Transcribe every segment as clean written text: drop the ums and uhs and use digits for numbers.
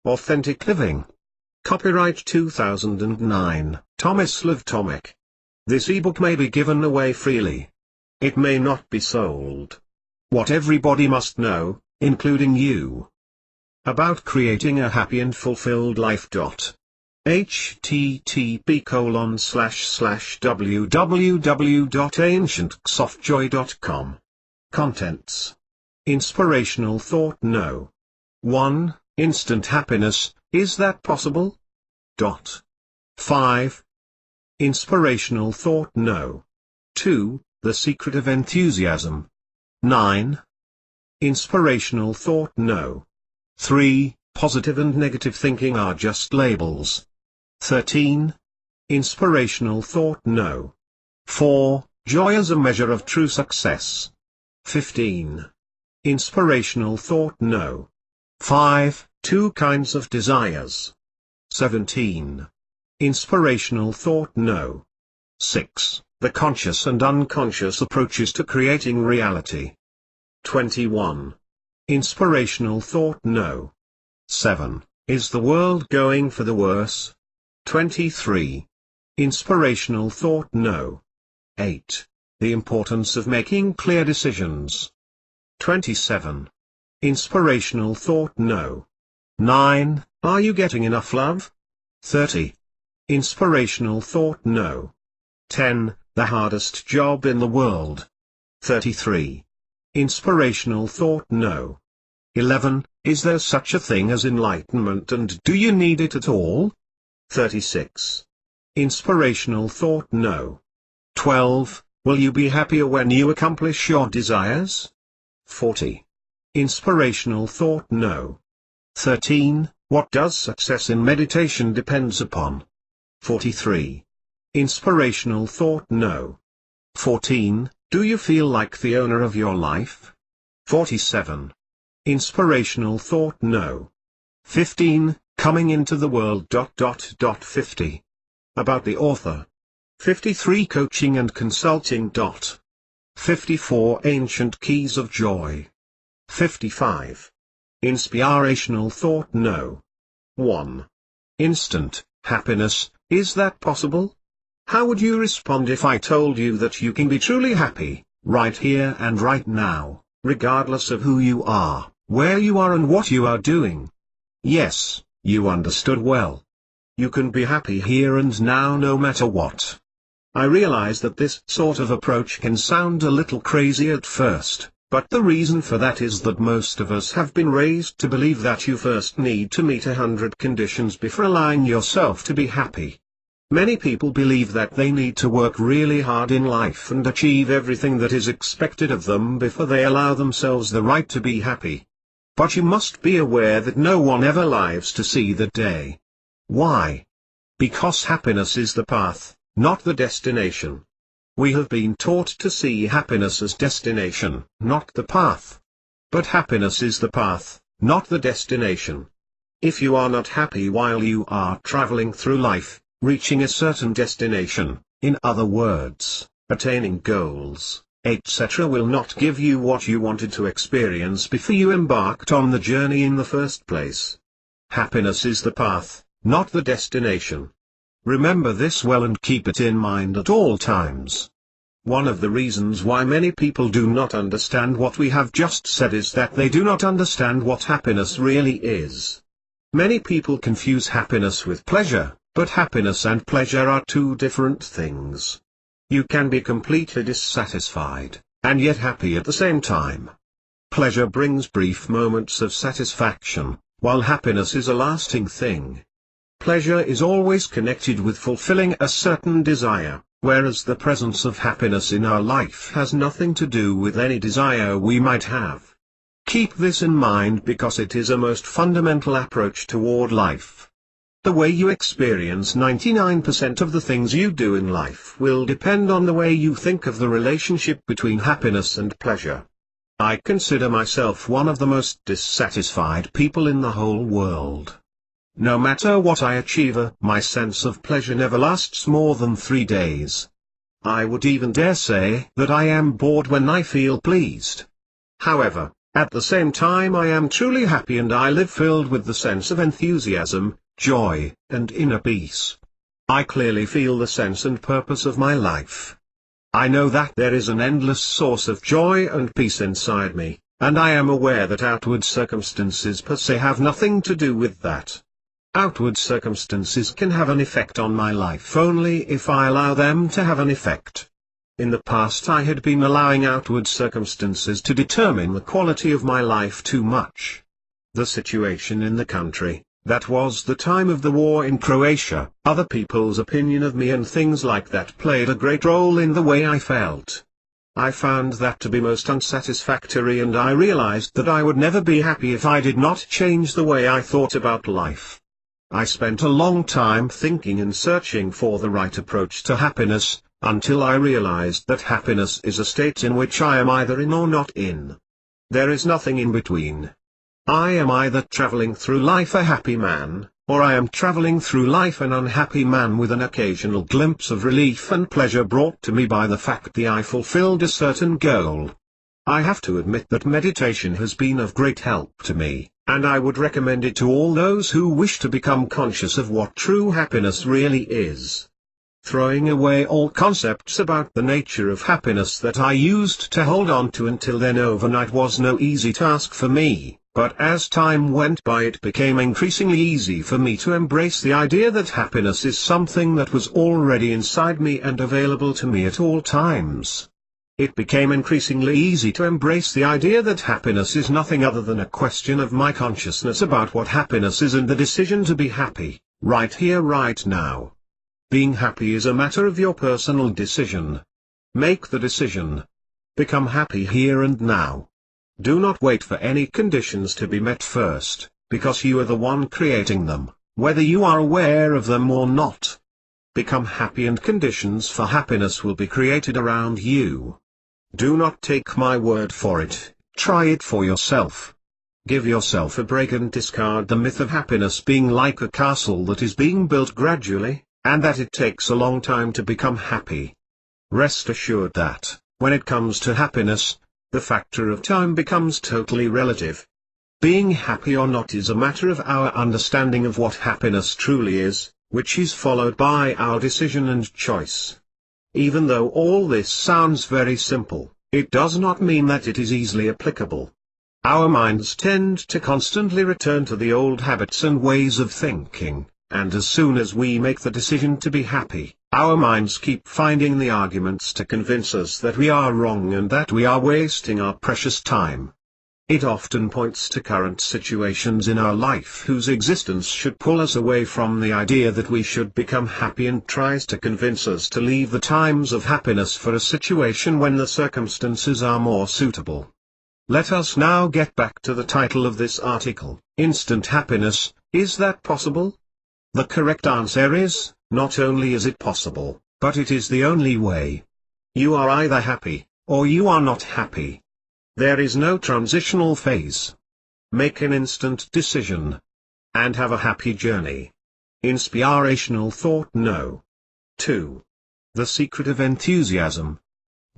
Authentic Living. Copyright 2009, Tomislav Tomic. This ebook may be given away freely. It may not be sold. What everybody must know, including you. About creating a happy and fulfilled life. http://www.ancientsoftjoy.com. Contents. Inspirational thought. No. 1. Instant happiness, is that possible? 5. Inspirational thought. No. 2. The secret of enthusiasm. 9. Inspirational thought. No. 3. Positive and negative thinking are just labels. 13. Inspirational thought. No. 4. Joy as a measure of true success. 15. Inspirational thought. No. 5. Two kinds of desires. 17. Inspirational thought. No. 6. The conscious and unconscious approaches to creating reality. 21. Inspirational thought. No. 7. Is the world going for the worse? 23. Inspirational thought. No. 8. The importance of making clear decisions. 27. Inspirational thought. No. 9. Are you getting enough love? 30. Inspirational thought. No. 10. The hardest job in the world. 33. Inspirational thought. No. 11. Is there such a thing as enlightenment, and do you need it at all? 36. Inspirational thought. No. 12. Will you be happier when you accomplish your desires? 40. Inspirational thought. No. 13. What does success in meditation depends upon? 43. Inspirational thought. No. 14. Do you feel like the owner of your life? 47. Inspirational thought. No. 15. Coming into the world. 50. About the author. 53. Coaching and consulting. 54. Ancient keys of joy. 55. Inspirational thought. No. 1. Instant happiness, is that possible? How would you respond if I told you that you can be truly happy, right here and right now, regardless of who you are, where you are and what you are doing? Yes, you understood well. You can be happy here and now no matter what. I realize that this sort of approach can sound a little crazy at first, but the reason for that is that most of us have been raised to believe that you first need to meet 100 conditions before allowing yourself to be happy. Many people believe that they need to work really hard in life and achieve everything that is expected of them before they allow themselves the right to be happy. But you must be aware that no one ever lives to see that day. Why? Because happiness is the path, not the destination. We have been taught to see happiness as destination, not the path. But happiness is the path, not the destination. If you are not happy while you are traveling through life, reaching a certain destination, in other words, attaining goals, etc., will not give you what you wanted to experience before you embarked on the journey in the first place. Happiness is the path, not the destination. Remember this well and keep it in mind at all times. One of the reasons why many people do not understand what we have just said is that they do not understand what happiness really is. Many people confuse happiness with pleasure, but happiness and pleasure are two different things. You can be completely dissatisfied, and yet happy at the same time. Pleasure brings brief moments of satisfaction, while happiness is a lasting thing. Pleasure is always connected with fulfilling a certain desire, whereas the presence of happiness in our life has nothing to do with any desire we might have. Keep this in mind because it is a most fundamental approach toward life. The way you experience 99% of the things you do in life will depend on the way you think of the relationship between happiness and pleasure. I consider myself one of the most dissatisfied people in the whole world. No matter what I achieve, my sense of pleasure never lasts more than 3 days. I would even dare say that I am bored when I feel pleased. However, At the same time I am truly happy and I live filled with the sense of enthusiasm, joy, and inner peace. I clearly feel the sense and purpose of my life. I know that there is an endless source of joy and peace inside me, and I am aware that outward circumstances per se have nothing to do with that. Outward circumstances can have an effect on my life only if I allow them to have an effect. In the past I had been allowing outward circumstances to determine the quality of my life too much. The situation in the country, that was the time of the war in Croatia, other people's opinion of me and things like that played a great role in the way I felt. I found that to be most unsatisfactory and I realized that I would never be happy if I did not change the way I thought about life. I spent a long time thinking and searching for the right approach to happiness, until I realized that happiness is a state in which I am either in or not in. There is nothing in between. I am either traveling through life a happy man, or I am traveling through life an unhappy man with an occasional glimpse of relief and pleasure brought to me by the fact that I fulfilled a certain goal. I have to admit that meditation has been of great help to me, and I would recommend it to all those who wish to become conscious of what true happiness really is. Throwing away all concepts about the nature of happiness that I used to hold on to until then overnight was no easy task for me, but as time went by it became increasingly easy for me to embrace the idea that happiness is something that was already inside me and available to me at all times. It became increasingly easy to embrace the idea that happiness is nothing other than a question of my consciousness about what happiness is and the decision to be happy, right here right now. Being happy is a matter of your personal decision. Make the decision. Become happy here and now. Do not wait for any conditions to be met first, because you are the one creating them, whether you are aware of them or not. Become happy and conditions for happiness will be created around you. Do not take my word for it, try it for yourself. Give yourself a break and discard the myth of happiness being like a castle that is being built gradually, and that it takes a long time to become happy. Rest assured that, when it comes to happiness, the factor of time becomes totally relative. Being happy or not is a matter of our understanding of what happiness truly is, which is followed by our decision and choice. Even though all this sounds very simple, it does not mean that it is easily applicable. Our minds tend to constantly return to the old habits and ways of thinking, and as soon as we make the decision to be happy, our minds keep finding the arguments to convince us that we are wrong and that we are wasting our precious time. It often points to current situations in our life whose existence should pull us away from the idea that we should become happy and tries to convince us to leave the times of happiness for a situation when the circumstances are more suitable. Let us now get back to the title of this article, Instant Happiness, Is That Possible? The correct answer is, not only is it possible, but it is the only way. You are either happy, or you are not happy. There is no transitional phase. Make an instant decision. And have a happy journey. Inspirational thought no. 2. The secret of enthusiasm.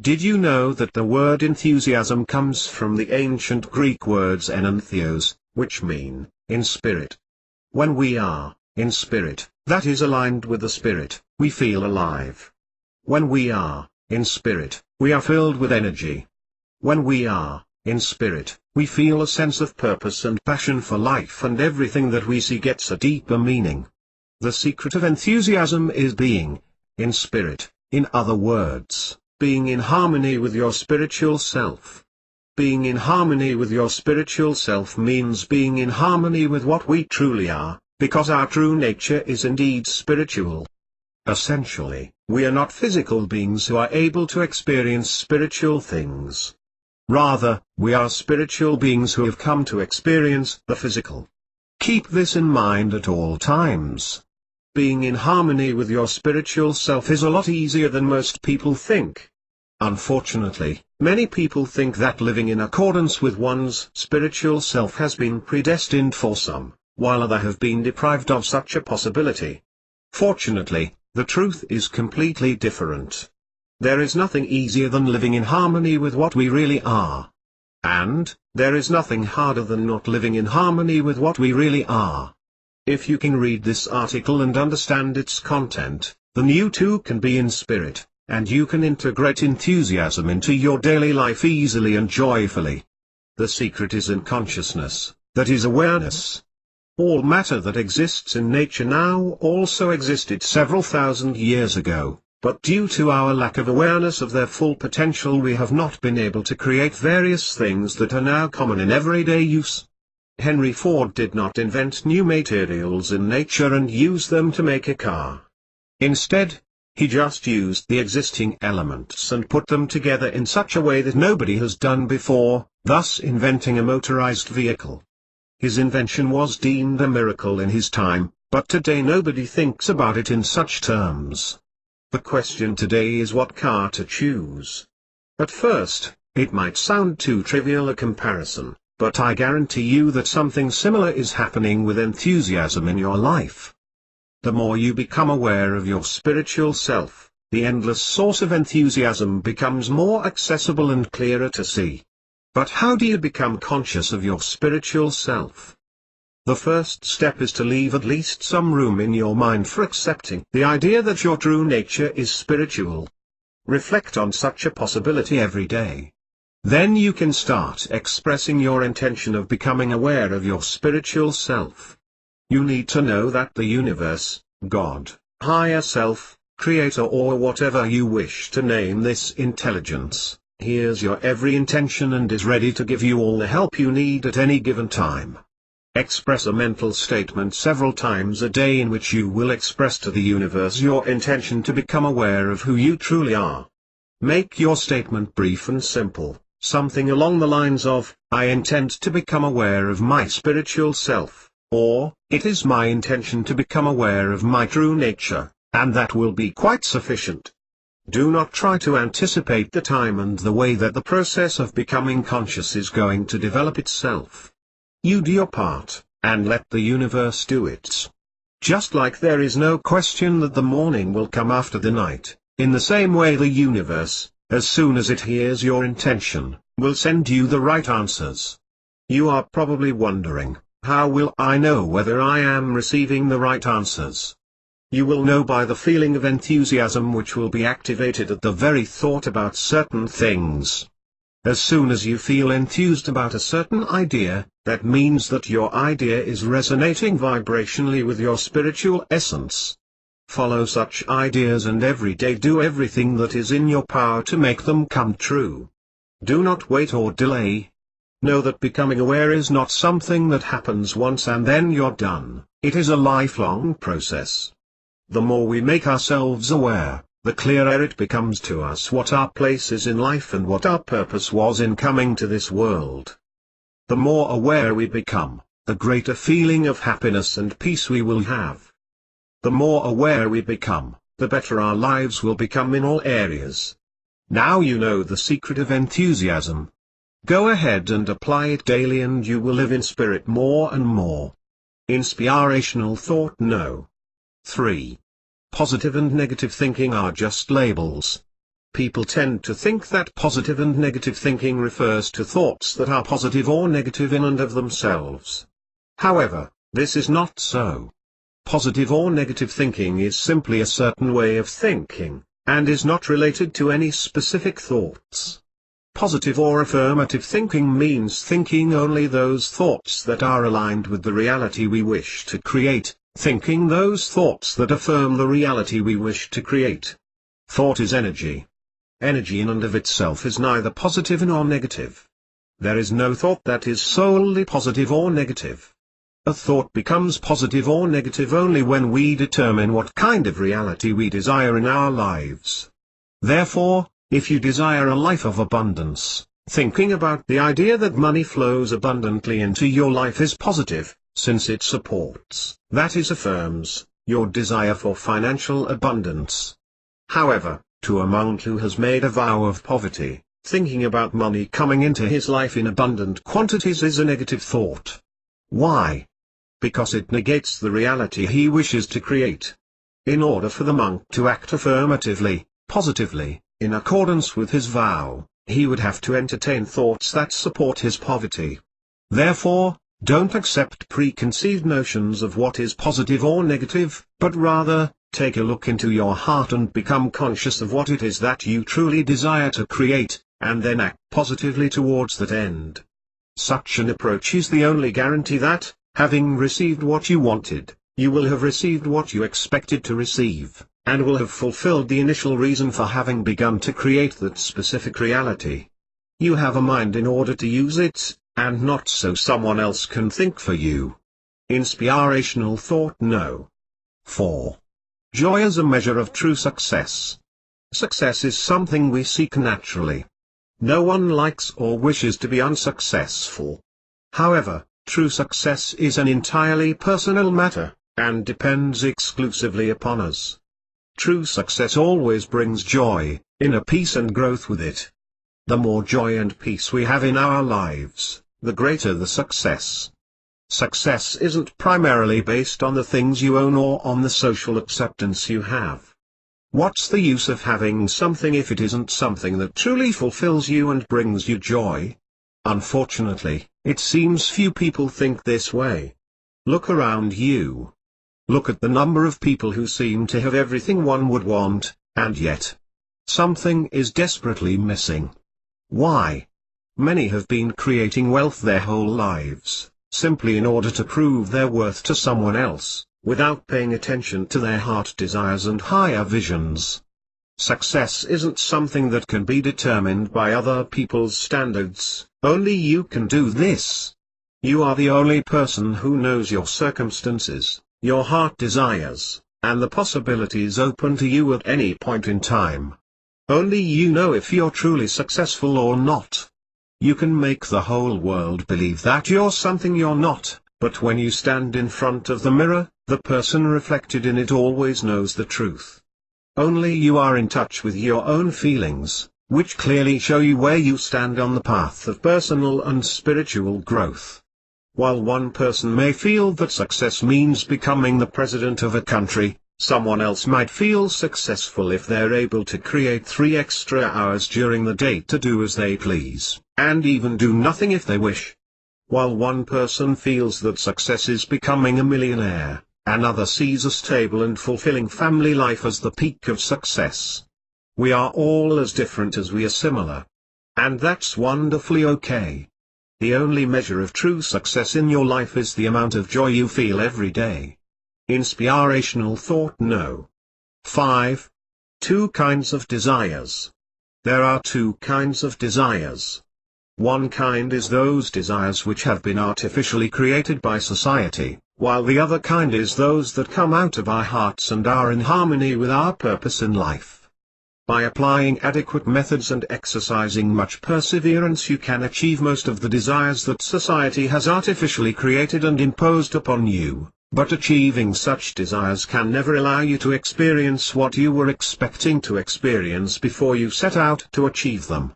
Did you know that the word enthusiasm comes from the ancient Greek words enantheos, which mean, in spirit? When we are, in spirit, that is aligned with the spirit, we feel alive. When we are, in spirit, we are filled with energy. When we are, in spirit, we feel a sense of purpose and passion for life, and everything that we see gets a deeper meaning. The secret of enthusiasm is being, in spirit, in other words, being in harmony with your spiritual self. Being in harmony with your spiritual self means being in harmony with what we truly are, because our true nature is indeed spiritual. Essentially, we are not physical beings who are able to experience spiritual things. Rather, we are spiritual beings who have come to experience the physical. Keep this in mind at all times. Being in harmony with your spiritual self is a lot easier than most people think. Unfortunately, many people think that living in accordance with one's spiritual self has been predestined for some, while others have been deprived of such a possibility. Fortunately, the truth is completely different. There is nothing easier than living in harmony with what we really are. And, There is nothing harder than not living in harmony with what we really are. If you can read this article and understand its content, then you too can be in spirit, and you can integrate enthusiasm into your daily life easily and joyfully. The secret is in consciousness, that is awareness. All matter that exists in nature now also existed several thousand years ago, but due to our lack of awareness of their full potential we have not been able to create various things that are now common in everyday use. Henry Ford did not invent new materials in nature and use them to make a car. Instead, he just used the existing elements and put them together in such a way that nobody has done before, thus inventing a motorized vehicle. His invention was deemed a miracle in his time, but today nobody thinks about it in such terms. The question today is what car to choose. At first, it might sound too trivial a comparison, but I guarantee you that something similar is happening with enthusiasm in your life. The more you become aware of your spiritual self, the endless source of enthusiasm becomes more accessible and clearer to see. But how do you become conscious of your spiritual self? The first step is to leave at least some room in your mind for accepting the idea that your true nature is spiritual. Reflect on such a possibility every day. Then you can start expressing your intention of becoming aware of your spiritual self. You need to know that the universe, God, higher self, creator or whatever you wish to name this intelligence, hears your every intention and is ready to give you all the help you need at any given time. Express a mental statement several times a day in which you will express to the universe your intention to become aware of who you truly are. Make your statement brief and simple, something along the lines of, I intend to become aware of my spiritual self, or, it is my intention to become aware of my true nature, and that will be quite sufficient. Do not try to anticipate the time and the way that the process of becoming conscious is going to develop itself. You do your part, and let the universe do its. Just like there is no question that the morning will come after the night, in the same way the universe, as soon as it hears your intention, will send you the right answers. You are probably wondering, how will I know whether I am receiving the right answers? You will know by the feeling of enthusiasm which will be activated at the very thought about certain things. As soon as you feel enthused about a certain idea, that means that your idea is resonating vibrationally with your spiritual essence. Follow such ideas and every day do everything that is in your power to make them come true. Do not wait or delay. Know that becoming aware is not something that happens once and then you're done, it is a lifelong process. The more we make ourselves aware, the clearer it becomes to us what our place is in life and what our purpose was in coming to this world. The more aware we become, the greater feeling of happiness and peace we will have. The more aware we become, the better our lives will become in all areas. Now you know the secret of enthusiasm. Go ahead and apply it daily and you will live in spirit more and more. Inspirational thought no. 3. Positive and negative thinking are just labels. People tend to think that positive and negative thinking refers to thoughts that are positive or negative in and of themselves. However, this is not so. Positive or negative thinking is simply a certain way of thinking, and is not related to any specific thoughts. Positive or affirmative thinking means thinking only those thoughts that are aligned with the reality we wish to create, thinking those thoughts that affirm the reality we wish to create. Thought is energy. Energy in and of itself is neither positive nor negative. There is no thought that is solely positive or negative. A thought becomes positive or negative only when we determine what kind of reality we desire in our lives. Therefore, if you desire a life of abundance, thinking about the idea that money flows abundantly into your life is positive, since it supports, that is affirms, your desire for financial abundance. However, to a monk who has made a vow of poverty, thinking about money coming into his life in abundant quantities is a negative thought. Why? Because it negates the reality he wishes to create. In order for the monk to act affirmatively, positively, in accordance with his vow, he would have to entertain thoughts that support his poverty. Therefore, don't accept preconceived notions of what is positive or negative, but rather, take a look into your heart and become conscious of what it is that you truly desire to create, and then act positively towards that end. Such an approach is the only guarantee that, having received what you wanted, you will have received what you expected to receive, and will have fulfilled the initial reason for having begun to create that specific reality. You have a mind in order to use it, and not so someone else can think for you. Inspirational thought no. 4. Joy as a measure of true success. Success is something we seek naturally. No one likes or wishes to be unsuccessful. However, true success is an entirely personal matter, and depends exclusively upon us. True success always brings joy, inner peace and growth with it. The more joy and peace we have in our lives, the greater the success. Success isn't primarily based on the things you own or on the social acceptance you have. What's the use of having something if it isn't something that truly fulfills you and brings you joy? Unfortunately, it seems few people think this way. Look around you. Look at the number of people who seem to have everything one would want, and yet something is desperately missing. Why? Many have been creating wealth their whole lives, simply in order to prove their worth to someone else, without paying attention to their heart desires and higher visions. Success isn't something that can be determined by other people's standards, only you can do this. You are the only person who knows your circumstances, your heart desires, and the possibilities open to you at any point in time. Only you know if you're truly successful or not. You can make the whole world believe that you're something you're not, but when you stand in front of the mirror, the person reflected in it always knows the truth. Only you are in touch with your own feelings, which clearly show you where you stand on the path of personal and spiritual growth. While one person may feel that success means becoming the president of a country, someone else might feel successful if they're able to create 3 extra hours during the day to do as they please, and even do nothing if they wish. While one person feels that success is becoming a millionaire, another sees a stable and fulfilling family life as the peak of success. We are all as different as we are similar. And that's wonderfully okay. The only measure of true success in your life is the amount of joy you feel every day. Inspirational thought no. 5. 2 kinds of desires. There are 2 kinds of desires. One kind is those desires which have been artificially created by society, while the other kind is those that come out of our hearts and are in harmony with our purpose in life. By applying adequate methods and exercising much perseverance, you can achieve most of the desires that society has artificially created and imposed upon you, but achieving such desires can never allow you to experience what you were expecting to experience before you set out to achieve them.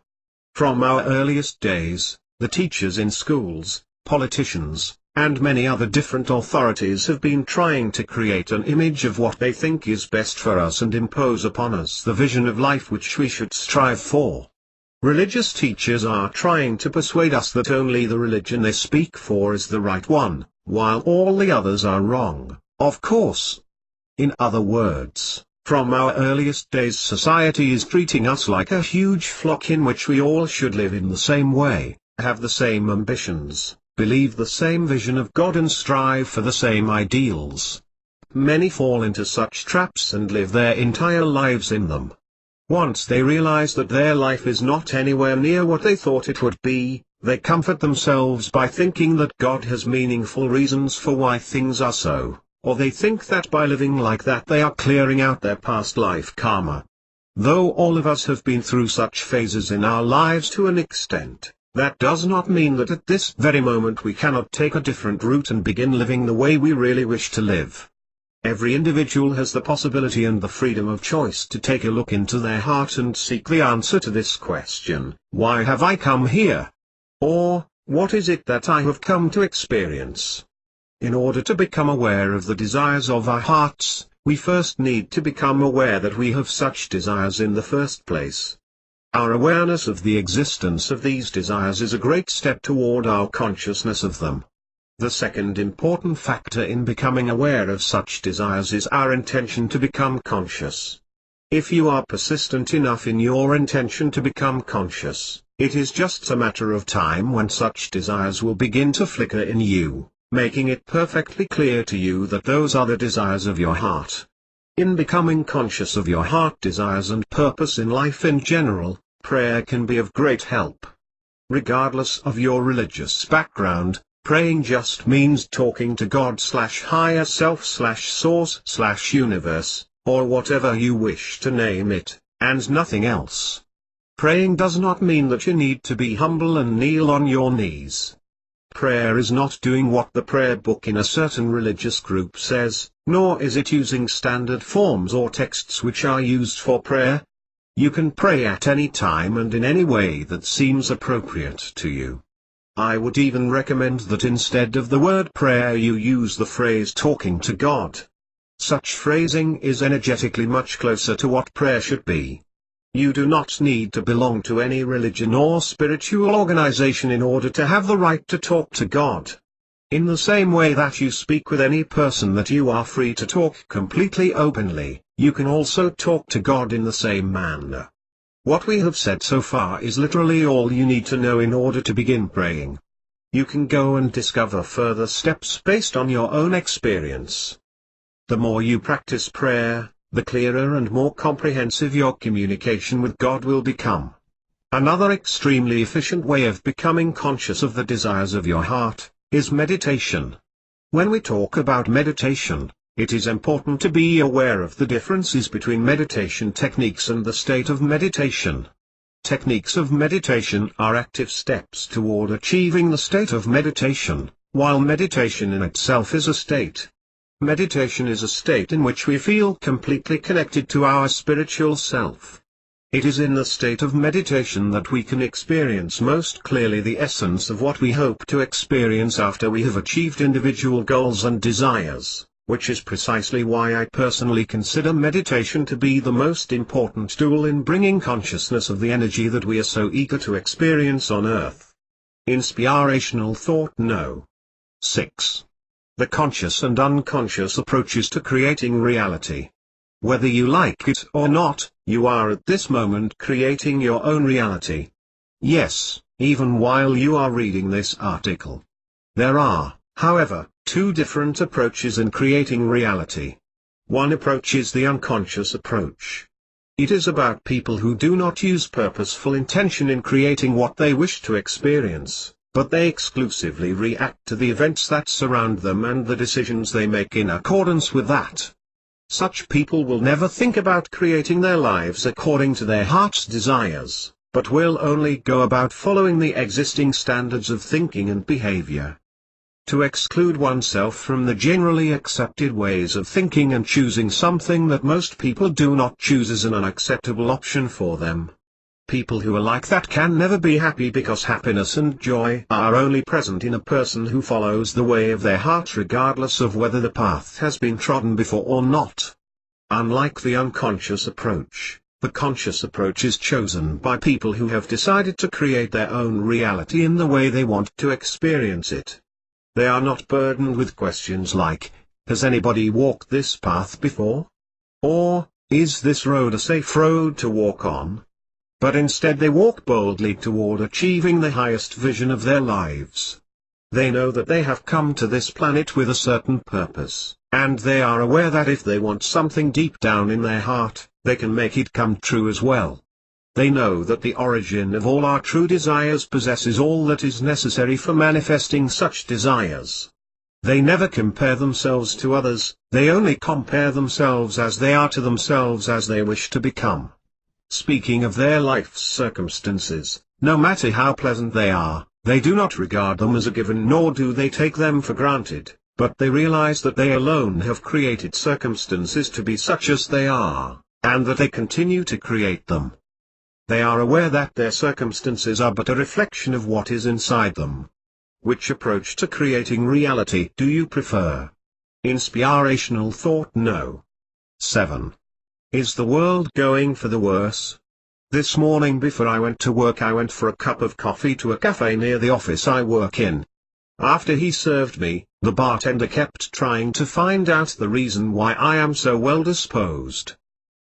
From our earliest days, the teachers in schools, politicians, and many other different authorities have been trying to create an image of what they think is best for us and impose upon us the vision of life which we should strive for. Religious teachers are trying to persuade us that only the religion they speak for is the right one, while all the others are wrong, of course. In other words, from our earliest days society is treating us like a huge flock in which we all should live in the same way, have the same ambitions, believe the same vision of God and strive for the same ideals. Many fall into such traps and live their entire lives in them. Once they realize that their life is not anywhere near what they thought it would be, they comfort themselves by thinking that God has meaningful reasons for why things are so, or they think that by living like that they are clearing out their past life karma. Though all of us have been through such phases in our lives to an extent, that does not mean that at this very moment we cannot take a different route and begin living the way we really wish to live. Every individual has the possibility and the freedom of choice to take a look into their heart and seek the answer to this question: why have I come here? Or, what is it that I have come to experience? In order to become aware of the desires of our hearts, we first need to become aware that we have such desires in the first place. Our awareness of the existence of these desires is a great step toward our consciousness of them. The second important factor in becoming aware of such desires is our intention to become conscious. If you are persistent enough in your intention to become conscious, it is just a matter of time when such desires will begin to flicker in you, making it perfectly clear to you that those are the desires of your heart. In becoming conscious of your heart desires and purpose in life in general, prayer can be of great help. Regardless of your religious background, praying just means talking to God/higher self/source/universe, or whatever you wish to name it, and nothing else. Praying does not mean that you need to be humble and kneel on your knees. Prayer is not doing what the prayer book in a certain religious group says, nor is it using standard forms or texts which are used for prayer. You can pray at any time and in any way that seems appropriate to you. I would even recommend that instead of the word prayer you use the phrase talking to God. Such phrasing is energetically much closer to what prayer should be. You do not need to belong to any religion or spiritual organization in order to have the right to talk to God. In the same way that you speak with any person that you are free to talk completely openly, you can also talk to God in the same manner. What we have said so far is literally all you need to know in order to begin praying. You can go and discover further steps based on your own experience. The more you practice prayer, the clearer and more comprehensive your communication with God will become. Another extremely efficient way of becoming conscious of the desires of your heart is meditation. When we talk about meditation, it is important to be aware of the differences between meditation techniques and the state of meditation. Techniques of meditation are active steps toward achieving the state of meditation, while meditation in itself is a state. Meditation is a state in which we feel completely connected to our spiritual self. It is in the state of meditation that we can experience most clearly the essence of what we hope to experience after we have achieved individual goals and desires, which is precisely why I personally consider meditation to be the most important tool in bringing consciousness of the energy that we are so eager to experience on Earth. Inspirational thought no. 6. The conscious and unconscious approaches to creating reality. Whether you like it or not, you are at this moment creating your own reality. Yes, even while you are reading this article. There are, however, two different approaches in creating reality. One approach is the unconscious approach. It is about people who do not use purposeful intention in creating what they wish to experience, but they exclusively react to the events that surround them and the decisions they make in accordance with that. Such people will never think about creating their lives according to their heart's desires, but will only go about following the existing standards of thinking and behavior. To exclude oneself from the generally accepted ways of thinking and choosing something that most people do not choose is an unacceptable option for them. People who are like that can never be happy because happiness and joy are only present in a person who follows the way of their heart regardless of whether the path has been trodden before or not. Unlike the unconscious approach, the conscious approach is chosen by people who have decided to create their own reality in the way they want to experience it. They are not burdened with questions like, has anybody walked this path before? Or, is this road a safe road to walk on? But instead they walk boldly toward achieving the highest vision of their lives. They know that they have come to this planet with a certain purpose, and they are aware that if they want something deep down in their heart, they can make it come true as well. They know that the origin of all our true desires possesses all that is necessary for manifesting such desires. They never compare themselves to others, they only compare themselves as they are to themselves as they wish to become. Speaking of their life's circumstances, no matter how pleasant they are, they do not regard them as a given nor do they take them for granted, but they realize that they alone have created circumstances to be such as they are, and that they continue to create them. They are aware that their circumstances are but a reflection of what is inside them. Which approach to creating reality do you prefer? Inspirational thought no. 7. Is the world going for the worse? This morning before I went to work I went for a cup of coffee to a cafe near the office I work in. After he served me, the bartender kept trying to find out the reason why I am so well disposed.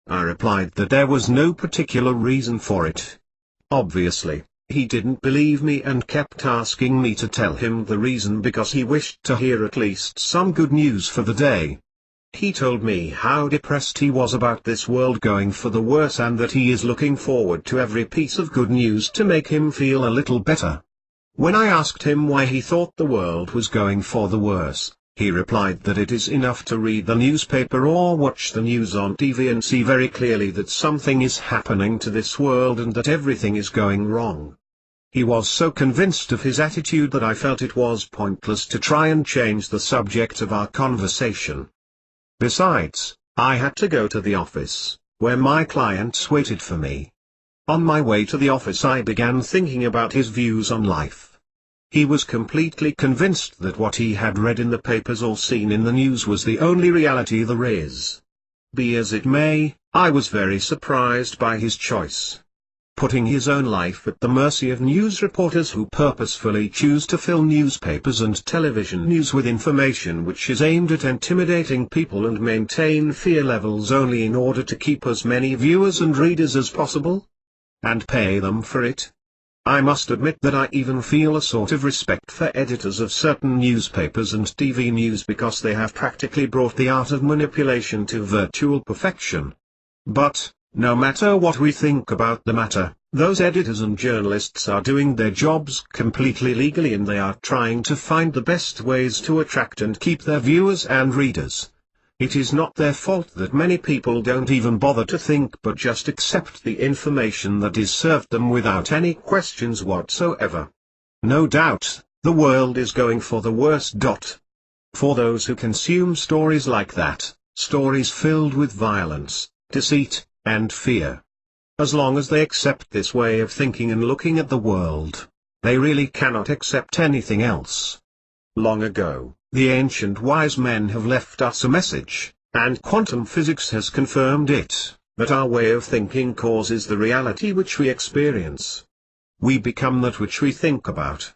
I replied that there was no particular reason for it. Obviously, he didn't believe me and kept asking me to tell him the reason because he wished to hear at least some good news for the day. He told me how depressed he was about this world going for the worse and that he is looking forward to every piece of good news to make him feel a little better. When I asked him why he thought the world was going for the worse, he replied that it is enough to read the newspaper or watch the news on TV and see very clearly that something is happening to this world and that everything is going wrong. He was so convinced of his attitude that I felt it was pointless to try and change the subject of our conversation. Besides, I had to go to the office, where my clients waited for me. On my way to the office I began thinking about his views on life. He was completely convinced that what he had read in the papers or seen in the news was the only reality there is. Be as it may, I was very surprised by his choice. Putting his own life at the mercy of news reporters who purposefully choose to fill newspapers and television news with information which is aimed at intimidating people and maintain fear levels only in order to keep as many viewers and readers as possible? And pay them for it? I must admit that I even feel a sort of respect for editors of certain newspapers and TV news because they have practically brought the art of manipulation to virtual perfection. But, no matter what we think about the matter, those editors and journalists are doing their jobs completely legally and they are trying to find the best ways to attract and keep their viewers and readers. It is not their fault that many people don't even bother to think but just accept the information that is served them without any questions whatsoever. No doubt, the world is going for the worse. For those who consume stories like that, stories filled with violence, deceit, and fear. As long as they accept this way of thinking and looking at the world, they really cannot accept anything else. Long ago, the ancient wise men have left us a message, and quantum physics has confirmed it, that our way of thinking causes the reality which we experience. We become that which we think about.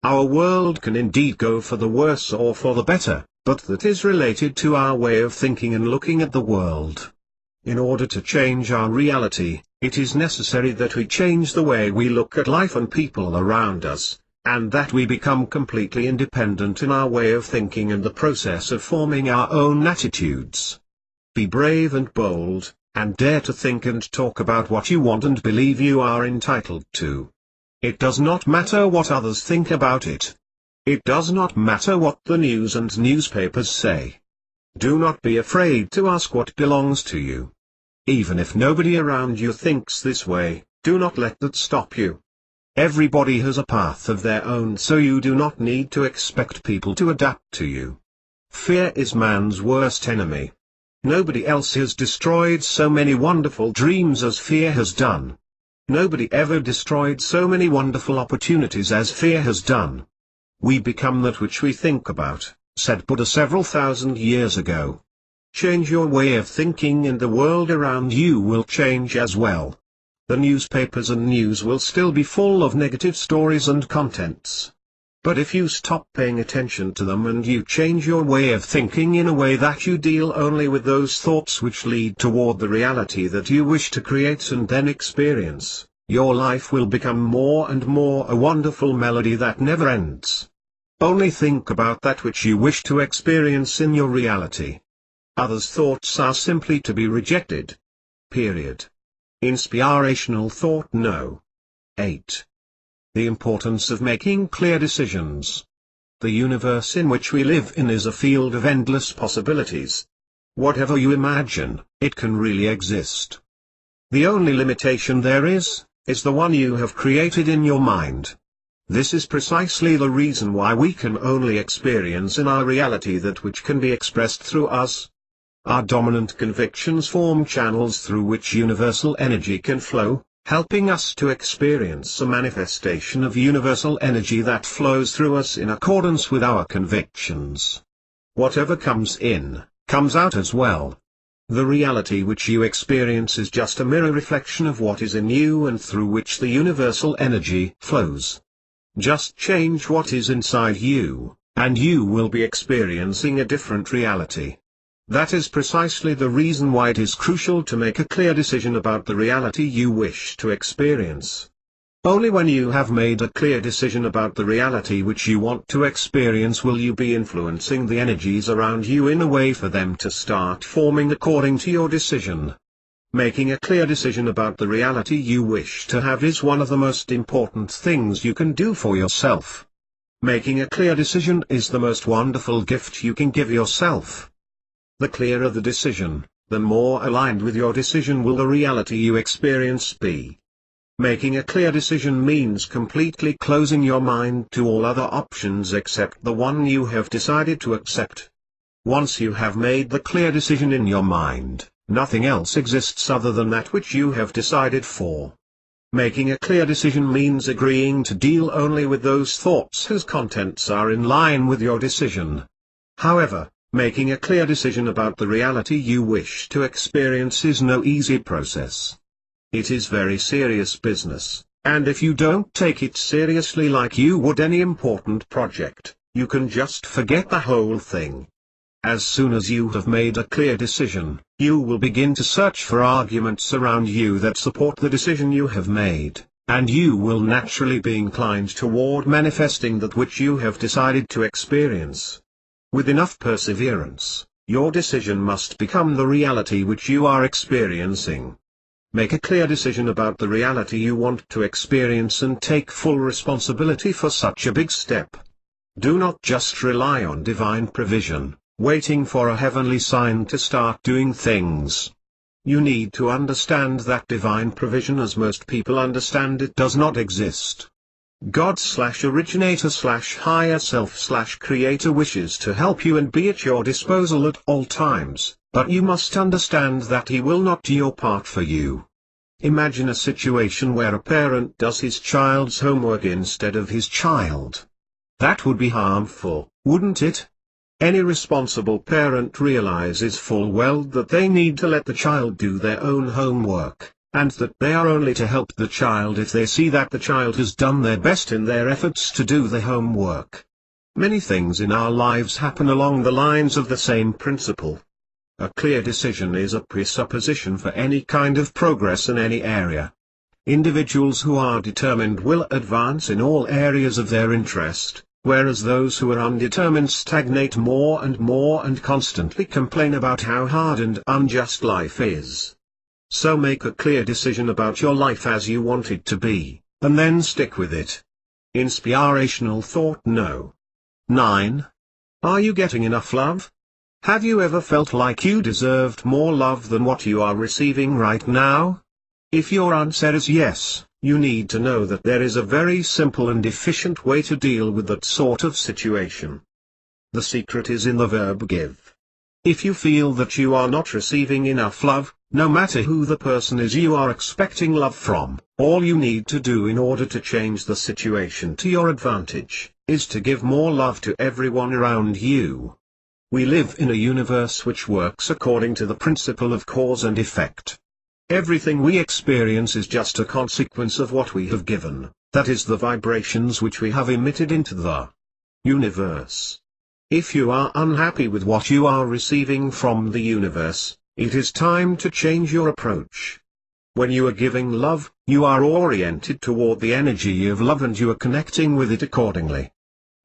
Our world can indeed go for the worse or for the better, but that is related to our way of thinking and looking at the world. In order to change our reality, it is necessary that we change the way we look at life and people around us, and that we become completely independent in our way of thinking and the process of forming our own attitudes. Be brave and bold, and dare to think and talk about what you want and believe you are entitled to. It does not matter what others think about it. It does not matter what the news and newspapers say. Do not be afraid to ask what belongs to you. Even if nobody around you thinks this way, do not let that stop you. Everybody has a path of their own, so you do not need to expect people to adapt to you. Fear is man's worst enemy. Nobody else has destroyed so many wonderful dreams as fear has done. Nobody ever destroyed so many wonderful opportunities as fear has done. We become that which we think about, said Buddha several thousand years ago. Change your way of thinking and the world around you will change as well. The newspapers and news will still be full of negative stories and contents. But if you stop paying attention to them and you change your way of thinking in a way that you deal only with those thoughts which lead toward the reality that you wish to create and then experience, your life will become more and more a wonderful melody that never ends. Only think about that which you wish to experience in your reality. Others' thoughts are simply to be rejected. Period. Inspirational thought no. 8. The importance of making clear decisions. The universe in which we live in is a field of endless possibilities. Whatever you imagine, it can really exist. The only limitation there is the one you have created in your mind. This is precisely the reason why we can only experience in our reality that which can be expressed through us. Our dominant convictions form channels through which universal energy can flow, helping us to experience a manifestation of universal energy that flows through us in accordance with our convictions. Whatever comes in, comes out as well. The reality which you experience is just a mirror reflection of what is in you and through which the universal energy flows. Just change what is inside you, and you will be experiencing a different reality. That is precisely the reason why it is crucial to make a clear decision about the reality you wish to experience. Only when you have made a clear decision about the reality which you want to experience will you be influencing the energies around you in a way for them to start forming according to your decision. Making a clear decision about the reality you wish to have is one of the most important things you can do for yourself. Making a clear decision is the most wonderful gift you can give yourself. The clearer the decision, the more aligned with your decision will the reality you experience be. Making a clear decision means completely closing your mind to all other options except the one you have decided to accept. Once you have made the clear decision in your mind, nothing else exists other than that which you have decided for. Making a clear decision means agreeing to deal only with those thoughts whose contents are in line with your decision. However, making a clear decision about the reality you wish to experience is no easy process. It is very serious business, and if you don't take it seriously like you would any important project, you can just forget the whole thing. As soon as you have made a clear decision, you will begin to search for arguments around you that support the decision you have made, and you will naturally be inclined toward manifesting that which you have decided to experience. With enough perseverance, your decision must become the reality which you are experiencing. Make a clear decision about the reality you want to experience and take full responsibility for such a big step. Do not just rely on divine provision, waiting for a heavenly sign to start doing things. You need to understand that divine provision as most people understand it does not exist. God/originator/higher self/creator wishes to help you and be at your disposal at all times, but you must understand that he will not do your part for you. Imagine a situation where a parent does his child's homework instead of his child. That would be harmful, wouldn't it? Any responsible parent realizes full well that they need to let the child do their own homework, and that they are only to help the child if they see that the child has done their best in their efforts to do the homework. Many things in our lives happen along the lines of the same principle. A clear decision is a presupposition for any kind of progress in any area. Individuals who are determined will advance in all areas of their interest, whereas those who are undetermined stagnate more and constantly complain about how hard and unjust life is. So make a clear decision about your life as you want it to be, and then stick with it. Inspirational thought no. 9. Are you getting enough love? Have you ever felt like you deserved more love than what you are receiving right now? If your answer is yes, you need to know that there is a very simple and efficient way to deal with that sort of situation. The secret is in the verb give. If you feel that you are not receiving enough love, no matter who the person is you are expecting love from, all you need to do in order to change the situation to your advantage, is to give more love to everyone around you. We live in a universe which works according to the principle of cause and effect. Everything we experience is just a consequence of what we have given, that is the vibrations which we have emitted into the universe. If you are unhappy with what you are receiving from the universe, it is time to change your approach. When you are giving love, you are oriented toward the energy of love and you are connecting with it accordingly.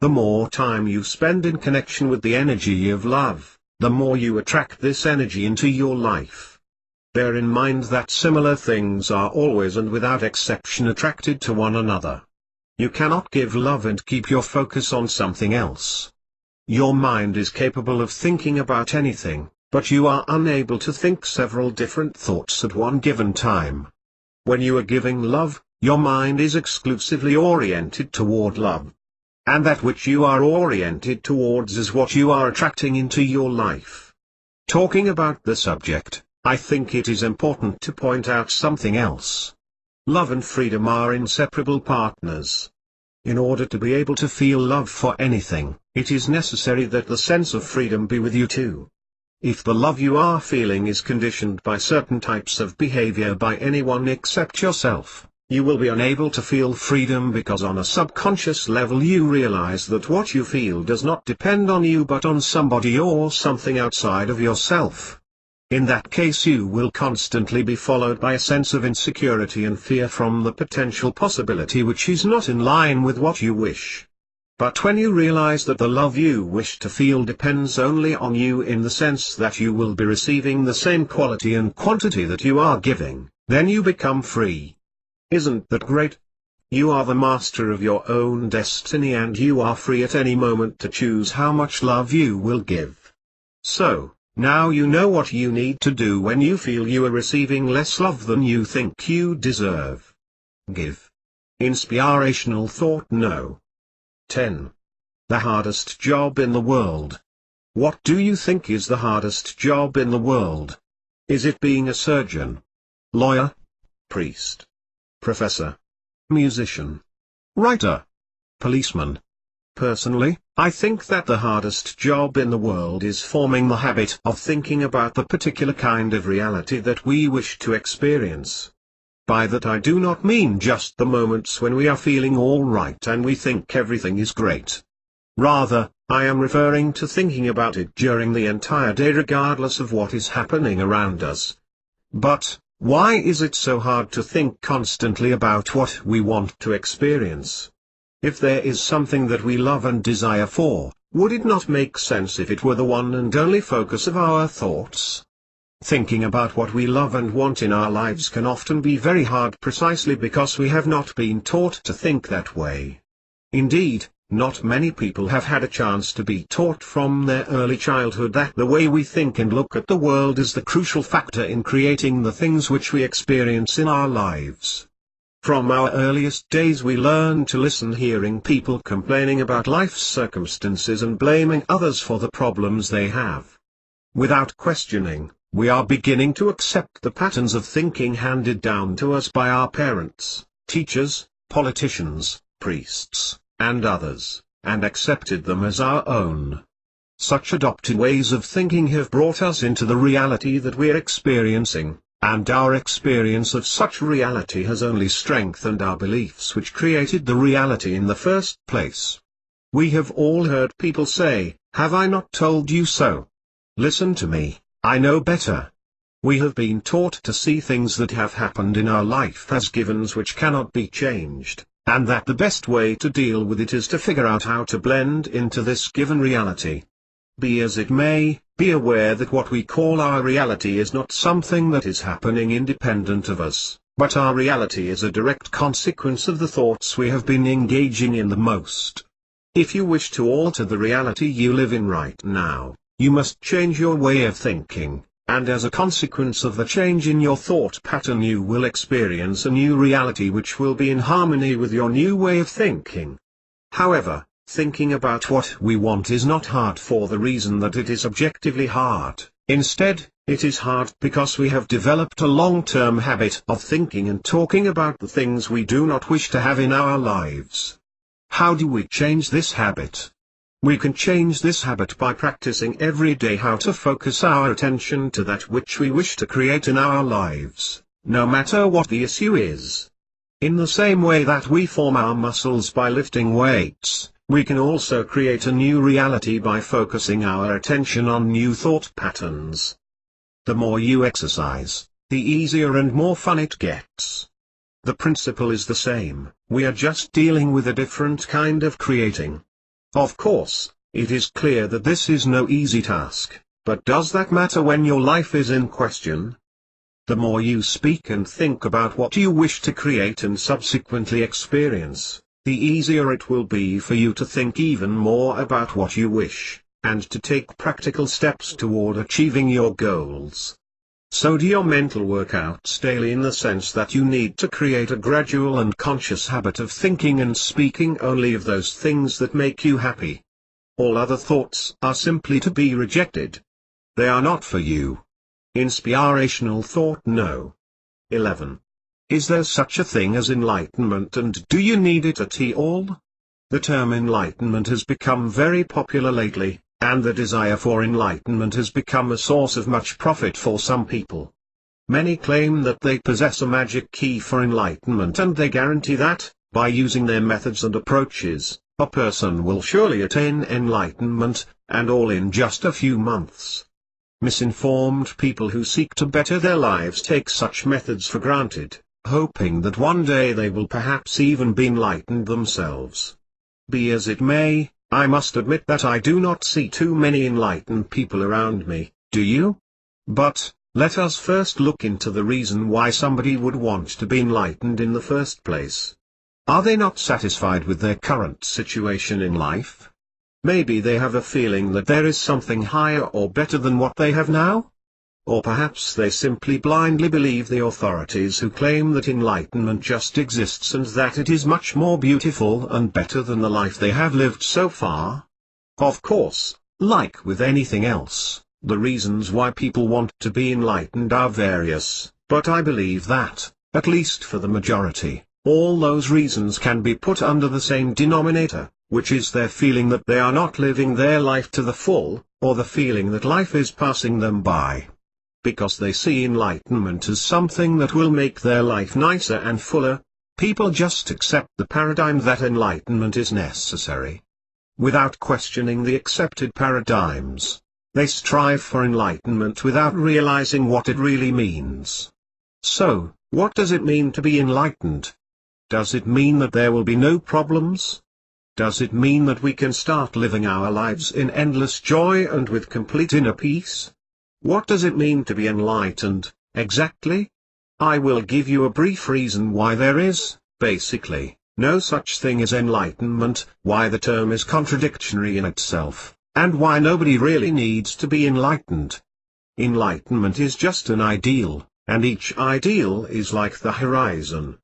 The more time you spend in connection with the energy of love, the more you attract this energy into your life. Bear in mind that similar things are always and without exception attracted to one another. You cannot give love and keep your focus on something else. Your mind is capable of thinking about anything, but you are unable to think several different thoughts at one given time. When you are giving love, your mind is exclusively oriented toward love. And that which you are oriented towards is what you are attracting into your life. Talking about the subject, I think it is important to point out something else. Love and freedom are inseparable partners. In order to be able to feel love for anything, it is necessary that the sense of freedom be with you too. If the love you are feeling is conditioned by certain types of behavior by anyone except yourself, you will be unable to feel freedom because on a subconscious level you realize that what you feel does not depend on you but on somebody or something outside of yourself. In that case you will constantly be followed by a sense of insecurity and fear from the potential possibility which is not in line with what you wish. But when you realize that the love you wish to feel depends only on you in the sense that you will be receiving the same quality and quantity that you are giving, then you become free. Isn't that great? You are the master of your own destiny and you are free at any moment to choose how much love you will give. So, now you know what you need to do when you feel you are receiving less love than you think you deserve. Give. Inspirational thought no. 10. The hardest job in the world. What do you think is the hardest job in the world? Is it being a surgeon? Lawyer? Priest? Professor? Musician? Writer? Policeman? Personally, I think that the hardest job in the world is forming the habit of thinking about the particular kind of reality that we wish to experience. By that I do not mean just the moments when we are feeling all right and we think everything is great. Rather, I am referring to thinking about it during the entire day regardless of what is happening around us. But, why is it so hard to think constantly about what we want to experience? If there is something that we love and desire for, would it not make sense if it were the one and only focus of our thoughts? Thinking about what we love and want in our lives can often be very hard precisely because we have not been taught to think that way. Indeed, not many people have had a chance to be taught from their early childhood that the way we think and look at the world is the crucial factor in creating the things which we experience in our lives. From our earliest days we learn to listen, hearing people complaining about life's circumstances and blaming others for the problems they have. Without questioning, we are beginning to accept the patterns of thinking handed down to us by our parents, teachers, politicians, priests, and others, and accepted them as our own. Such adopted ways of thinking have brought us into the reality that we're experiencing, and our experience of such reality has only strengthened our beliefs which created the reality in the first place. We have all heard people say, "Have I not told you so? Listen to me. I know better." We have been taught to see things that have happened in our life as givens which cannot be changed, and that the best way to deal with it is to figure out how to blend into this given reality. Be as it may, be aware that what we call our reality is not something that is happening independent of us, but our reality is a direct consequence of the thoughts we have been engaging in the most. If you wish to alter the reality you live in right now, you must change your way of thinking, and as a consequence of the change in your thought pattern you will experience a new reality which will be in harmony with your new way of thinking. However, thinking about what we want is not hard for the reason that it is objectively hard. Instead, it is hard because we have developed a long-term habit of thinking and talking about the things we do not wish to have in our lives. How do we change this habit? We can change this habit by practicing every day how to focus our attention to that which we wish to create in our lives, no matter what the issue is. In the same way that we form our muscles by lifting weights, we can also create a new reality by focusing our attention on new thought patterns. The more you exercise, the easier and more fun it gets. The principle is the same, we are just dealing with a different kind of creating. Of course, it is clear that this is no easy task, but does that matter when your life is in question? The more you speak and think about what you wish to create and subsequently experience, the easier it will be for you to think even more about what you wish, and to take practical steps toward achieving your goals. So do your mental workouts daily in the sense that you need to create a gradual and conscious habit of thinking and speaking only of those things that make you happy. All other thoughts are simply to be rejected. They are not for you. Inspirational thought no. 11. Is there such a thing as enlightenment and do you need it at all? The term enlightenment has become very popular lately, and the desire for enlightenment has become a source of much profit for some people. Many claim that they possess a magic key for enlightenment, and they guarantee that, by using their methods and approaches, a person will surely attain enlightenment, and all in just a few months. Misinformed people who seek to better their lives take such methods for granted, hoping that one day they will perhaps even be enlightened themselves. Be as it may, I must admit that I do not see too many enlightened people around me, do you? But, let us first look into the reason why somebody would want to be enlightened in the first place. Are they not satisfied with their current situation in life? Maybe they have a feeling that there is something higher or better than what they have now? Or perhaps they simply blindly believe the authorities who claim that enlightenment just exists and that it is much more beautiful and better than the life they have lived so far. Of course, like with anything else, the reasons why people want to be enlightened are various, but I believe that, at least for the majority, all those reasons can be put under the same denominator, which is their feeling that they are not living their life to the full, or the feeling that life is passing them by. Because they see enlightenment as something that will make their life nicer and fuller, people just accept the paradigm that enlightenment is necessary. Without questioning the accepted paradigms, they strive for enlightenment without realizing what it really means. So, what does it mean to be enlightened? Does it mean that there will be no problems? Does it mean that we can start living our lives in endless joy and with complete inner peace? What does it mean to be enlightened, exactly? I will give you a brief reason why there is, basically, no such thing as enlightenment, why the term is contradictory in itself, and why nobody really needs to be enlightened. Enlightenment is just an ideal, and each ideal is like the horizon.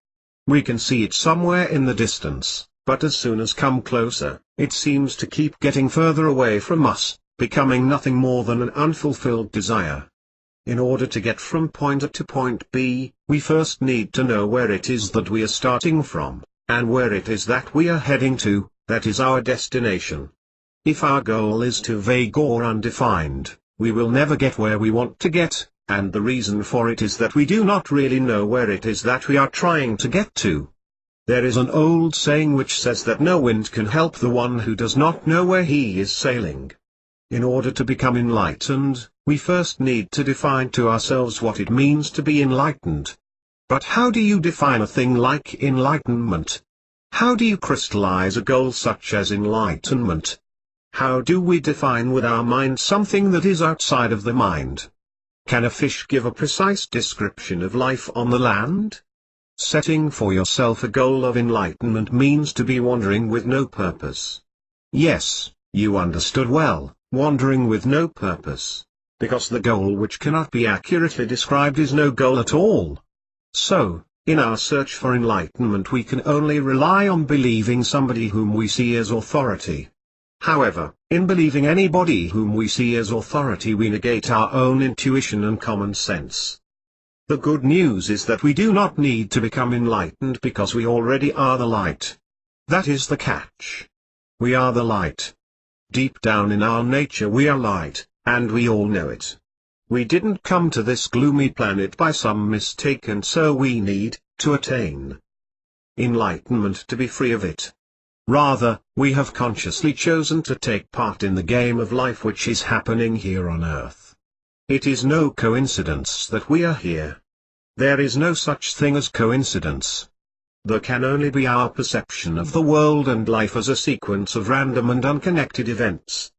We can see it somewhere in the distance, but as soon as come closer, it seems to keep getting further away from us, becoming nothing more than an unfulfilled desire. In order to get from point A to point B, we first need to know where it is that we are starting from, and where it is that we are heading to, that is our destination. If our goal is too vague or undefined, we will never get where we want to get, and the reason for it is that we do not really know where it is that we are trying to get to. There is an old saying which says that no wind can help the one who does not know where he is sailing. In order to become enlightened, we first need to define to ourselves what it means to be enlightened. But how do you define a thing like enlightenment? How do you crystallize a goal such as enlightenment? How do we define with our mind something that is outside of the mind? Can a fish give a precise description of life on the land? Setting for yourself a goal of enlightenment means to be wandering with no purpose. Yes, you understood well, wandering with no purpose. Because the goal which cannot be accurately described is no goal at all. So, in our search for enlightenment we can only rely on believing somebody whom we see as authority. However, in believing anybody whom we see as authority we negate our own intuition and common sense. The good news is that we do not need to become enlightened because we already are the light. That is the catch. We are the light. Deep down in our nature we are light, and we all know it. We didn't come to this gloomy planet by some mistake, and so we need to attain enlightenment to be free of it. Rather, we have consciously chosen to take part in the game of life which is happening here on Earth. It is no coincidence that we are here. There is no such thing as coincidence. There can only be our perception of the world and life as a sequence of random and unconnected events.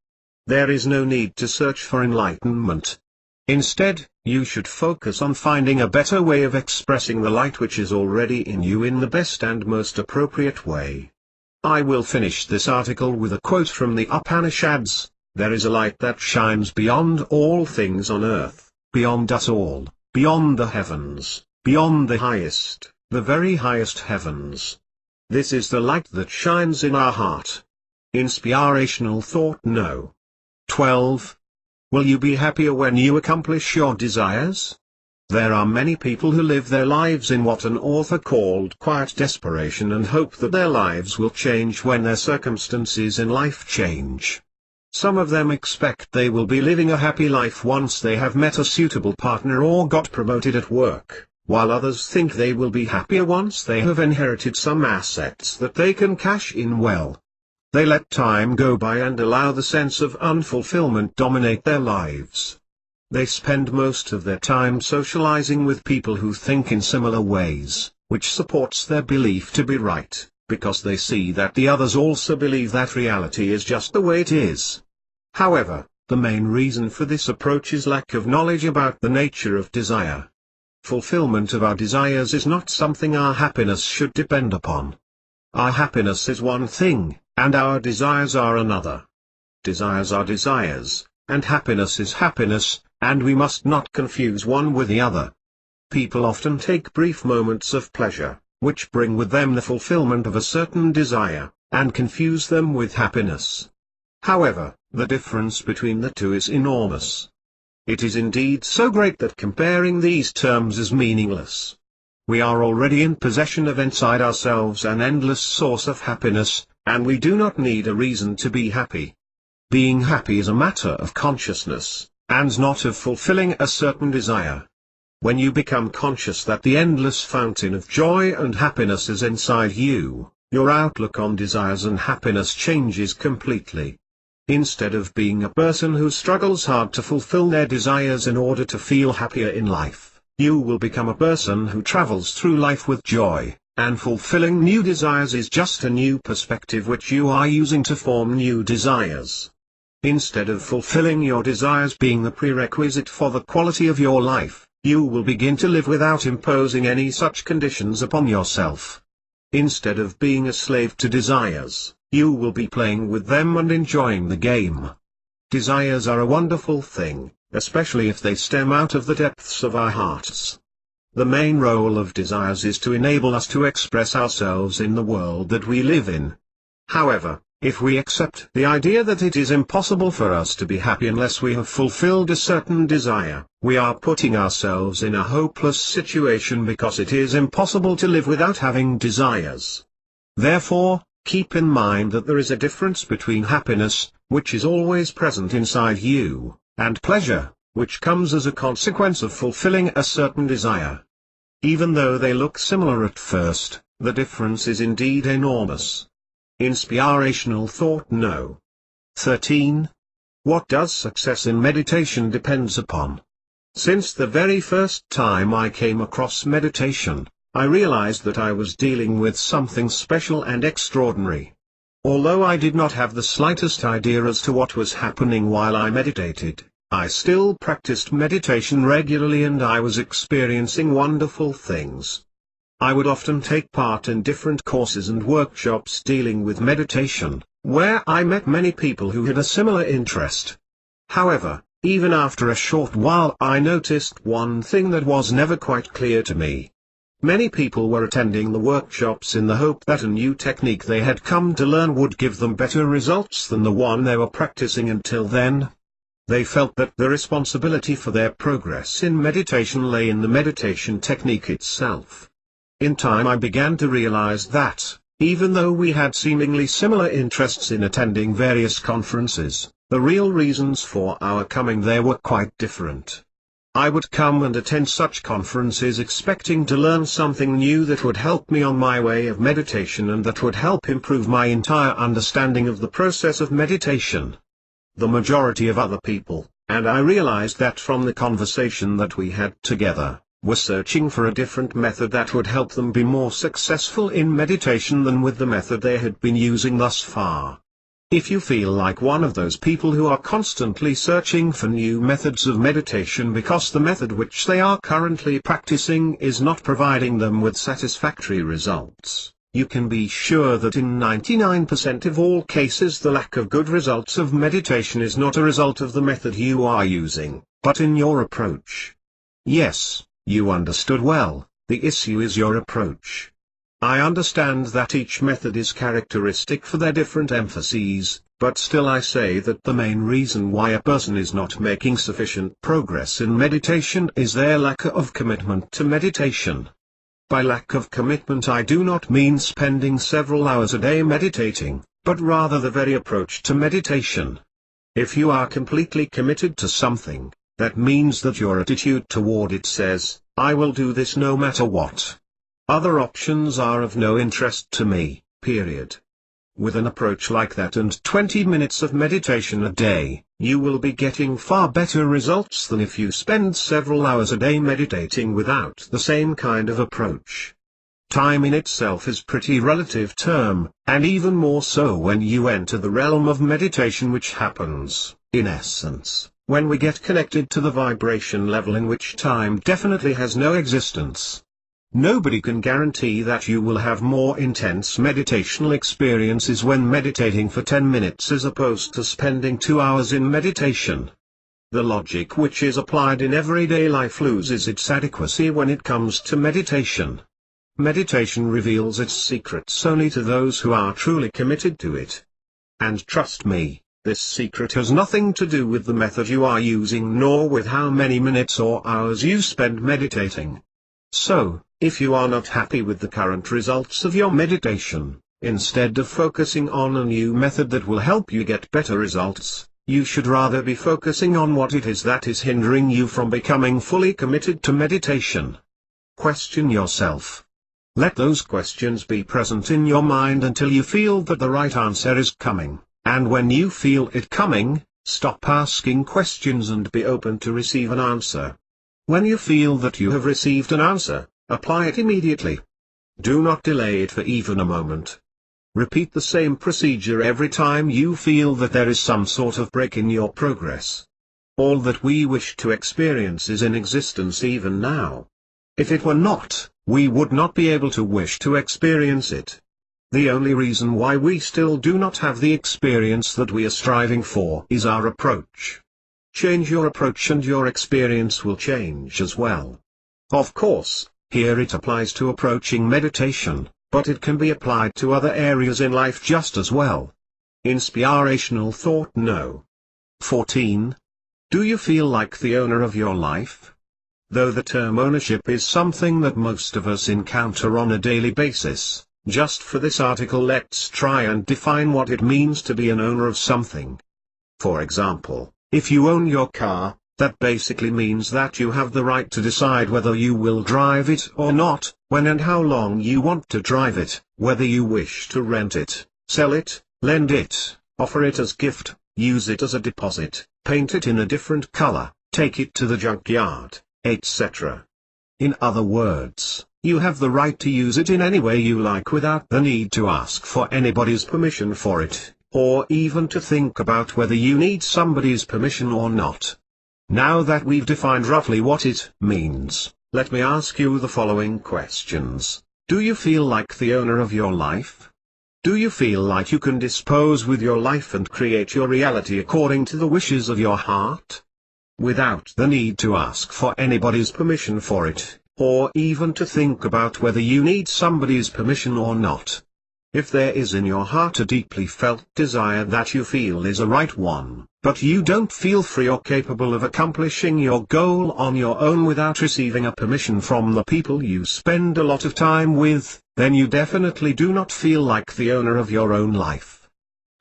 There is no need to search for enlightenment. Instead, you should focus on finding a better way of expressing the light which is already in you in the best and most appropriate way. I will finish this article with a quote from the Upanishads: "There is a light that shines beyond all things on earth, beyond us all, beyond the heavens, beyond the highest, the very highest heavens. This is the light that shines in our heart." Inspirational thought no. 12. Will you be happier when you accomplish your desires? There are many people who live their lives in what an author called quiet desperation and hope that their lives will change when their circumstances in life change. Some of them expect they will be living a happy life once they have met a suitable partner or got promoted at work, while others think they will be happier once they have inherited some assets that they can cash in well. They let time go by and allow the sense of unfulfillment dominate their lives. They spend most of their time socializing with people who think in similar ways, which supports their belief to be right, because they see that the others also believe that reality is just the way it is. However, the main reason for this approach is lack of knowledge about the nature of desire. Fulfillment of our desires is not something our happiness should depend upon. Our happiness is one thing, and our desires are another. Desires are desires, and happiness is happiness, and we must not confuse one with the other. People often take brief moments of pleasure, which bring with them the fulfillment of a certain desire, and confuse them with happiness. However, the difference between the two is enormous. It is indeed so great that comparing these terms is meaningless. We are already in possession of inside ourselves an endless source of happiness, and we do not need a reason to be happy. Being happy is a matter of consciousness, and not of fulfilling a certain desire. When you become conscious that the endless fountain of joy and happiness is inside you, your outlook on desires and happiness changes completely. Instead of being a person who struggles hard to fulfill their desires in order to feel happier in life, you will become a person who travels through life with joy, and fulfilling new desires is just a new perspective which you are using to form new desires. Instead of fulfilling your desires being the prerequisite for the quality of your life, you will begin to live without imposing any such conditions upon yourself. Instead of being a slave to desires, you will be playing with them and enjoying the game. Desires are a wonderful thing, especially if they stem out of the depths of our hearts. The main role of desires is to enable us to express ourselves in the world that we live in. However, if we accept the idea that it is impossible for us to be happy unless we have fulfilled a certain desire, we are putting ourselves in a hopeless situation because it is impossible to live without having desires. Therefore, keep in mind that there is a difference between happiness, which is always present inside you, and pleasure, which comes as a consequence of fulfilling a certain desire. Even though they look similar at first, the difference is indeed enormous. Inspirational thought no. 13. What does success in meditation depends upon? Since the very first time I came across meditation, I realized that I was dealing with something special and extraordinary. Although I did not have the slightest idea as to what was happening while I meditated, I still practiced meditation regularly and I was experiencing wonderful things. I would often take part in different courses and workshops dealing with meditation, where I met many people who had a similar interest. However, even after a short while I noticed one thing that was never quite clear to me. Many people were attending the workshops in the hope that a new technique they had come to learn would give them better results than the one they were practicing until then. They felt that the responsibility for their progress in meditation lay in the meditation technique itself. In time I began to realize that, even though we had seemingly similar interests in attending various conferences, the real reasons for our coming there were quite different. I would come and attend such conferences expecting to learn something new that would help me on my way of meditation and that would help improve my entire understanding of the process of meditation. The majority of other people, and I realized that from the conversation that we had together, were searching for a different method that would help them be more successful in meditation than with the method they had been using thus far. If you feel like one of those people who are constantly searching for new methods of meditation because the method which they are currently practicing is not providing them with satisfactory results, you can be sure that in 99% of all cases the lack of good results of meditation is not a result of the method you are using, but in your approach. Yes, you understood well, the issue is your approach. I understand that each method is characteristic for their different emphases, but still I say that the main reason why a person is not making sufficient progress in meditation is their lack of commitment to meditation. By lack of commitment I do not mean spending several hours a day meditating, but rather the very approach to meditation. If you are completely committed to something, that means that your attitude toward it says, I will do this no matter what. Other options are of no interest to me, period. With an approach like that and 20 minutes of meditation a day, you will be getting far better results than if you spend several hours a day meditating without the same kind of approach. Time in itself is pretty relative term, and even more so when you enter the realm of meditation, which happens, in essence, when we get connected to the vibration level in which time definitely has no existence. Nobody can guarantee that you will have more intense meditational experiences when meditating for 10 minutes as opposed to spending 2 hours in meditation. The logic which is applied in everyday life loses its adequacy when it comes to meditation. Meditation reveals its secrets only to those who are truly committed to it. And trust me, this secret has nothing to do with the method you are using nor with how many minutes or hours you spend meditating. So, if you are not happy with the current results of your meditation, instead of focusing on a new method that will help you get better results, you should rather be focusing on what it is that is hindering you from becoming fully committed to meditation. Question yourself. Let those questions be present in your mind until you feel that the right answer is coming, and when you feel it coming, stop asking questions and be open to receive an answer. When you feel that you have received an answer, apply it immediately. Do not delay it for even a moment. Repeat the same procedure every time you feel that there is some sort of break in your progress. All that we wish to experience is in existence even now. If it were not, we would not be able to wish to experience it. The only reason why we still do not have the experience that we are striving for is our approach. Change your approach and your experience will change as well. Of course, here it applies to approaching meditation, but it can be applied to other areas in life just as well. Inspirational thought no. 14. Do you feel like the owner of your life? Though the term ownership is something that most of us encounter on a daily basis, just for this article let's try and define what it means to be an owner of something. For example, if you own your car, that basically means that you have the right to decide whether you will drive it or not, when and how long you want to drive it, whether you wish to rent it, sell it, lend it, offer it as gift, use it as a deposit, paint it in a different color, take it to the junkyard, etc. In other words, you have the right to use it in any way you like without the need to ask for anybody's permission for it, or even to think about whether you need somebody's permission or not. Now that we've defined roughly what it means, let me ask you the following questions. Do you feel like the owner of your life? Do you feel like you can dispose with your life and create your reality according to the wishes of your heart? Without the need to ask for anybody's permission for it, or even to think about whether you need somebody's permission or not. If there is in your heart a deeply felt desire that you feel is a right one, but you don't feel free or capable of accomplishing your goal on your own without receiving a permission from the people you spend a lot of time with, then you definitely do not feel like the owner of your own life.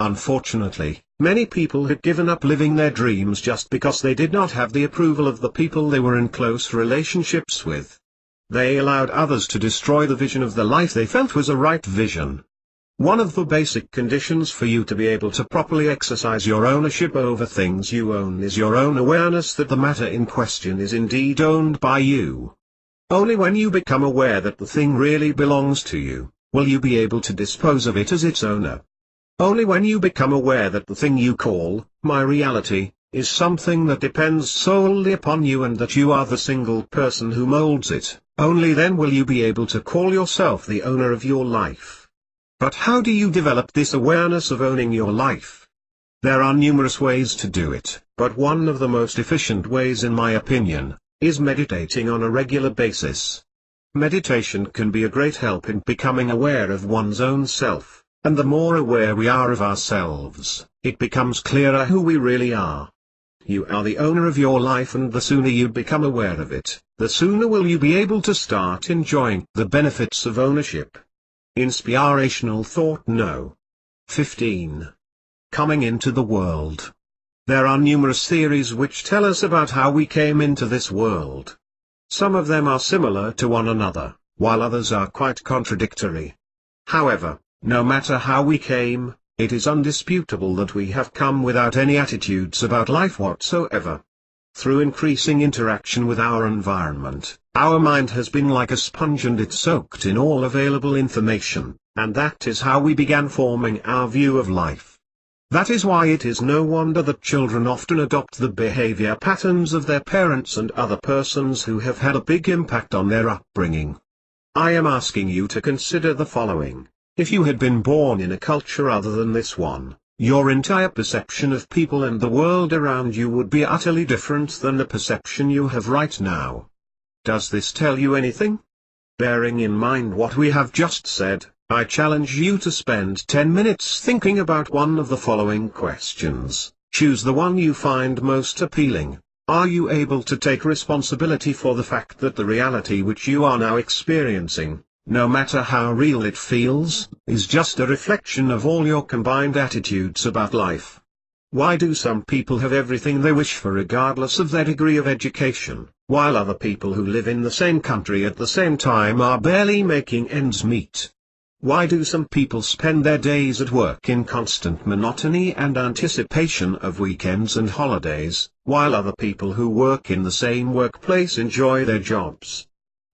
Unfortunately, many people have given up living their dreams just because they did not have the approval of the people they were in close relationships with. They allowed others to destroy the vision of the life they felt was a right vision. One of the basic conditions for you to be able to properly exercise your ownership over things you own is your own awareness that the matter in question is indeed owned by you. Only when you become aware that the thing really belongs to you, will you be able to dispose of it as its owner. Only when you become aware that the thing you call, my reality, is something that depends solely upon you and that you are the single person who molds it, only then will you be able to call yourself the owner of your life. But how do you develop this awareness of owning your life? There are numerous ways to do it, but one of the most efficient ways in my opinion, is meditating on a regular basis. Meditation can be a great help in becoming aware of one's own self. And the more aware we are of ourselves, it becomes clearer who we really are. You are the owner of your life, and the sooner you become aware of it, the sooner will you be able to start enjoying the benefits of ownership. Inspirational thought no. 15. Coming into the world. There are numerous theories which tell us about how we came into this world. Some of them are similar to one another, while others are quite contradictory. However, no matter how we came, it is undisputable that we have come without any attitudes about life whatsoever. Through increasing interaction with our environment, our mind has been like a sponge and it soaked in all available information, and that is how we began forming our view of life. That is why it is no wonder that children often adopt the behavior patterns of their parents and other persons who have had a big impact on their upbringing. I am asking you to consider the following. If you had been born in a culture other than this one, your entire perception of people and the world around you would be utterly different than the perception you have right now. Does this tell you anything? Bearing in mind what we have just said, I challenge you to spend 10 minutes thinking about one of the following questions. Choose the one you find most appealing. Are you able to take responsibility for the fact that the reality which you are now experiencing, no matter how real it feels, is just a reflection of all your combined attitudes about life? Why do some people have everything they wish for regardless of their degree of education, while other people who live in the same country at the same time are barely making ends meet? Why do some people spend their days at work in constant monotony and anticipation of weekends and holidays, while other people who work in the same workplace enjoy their jobs?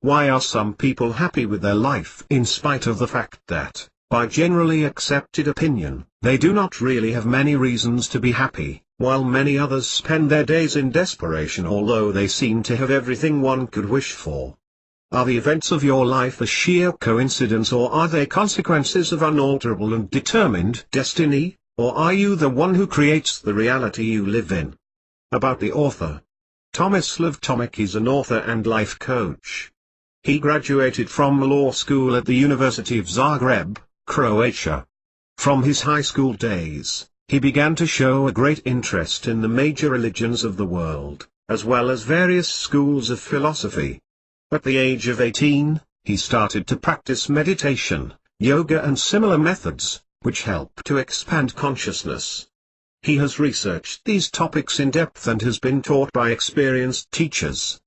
Why are some people happy with their life in spite of the fact that, by generally accepted opinion, they do not really have many reasons to be happy, while many others spend their days in desperation although they seem to have everything one could wish for? Are the events of your life a sheer coincidence, or are they consequences of unalterable and determined destiny, or are you the one who creates the reality you live in? About the author. Tomislav Tomic is an author and life coach. He graduated from law school at the University of Zagreb, Croatia. From his high school days, he began to show a great interest in the major religions of the world, as well as various schools of philosophy. At the age of 18, he started to practice meditation, yoga and similar methods, which help to expand consciousness. He has researched these topics in depth and has been taught by experienced teachers.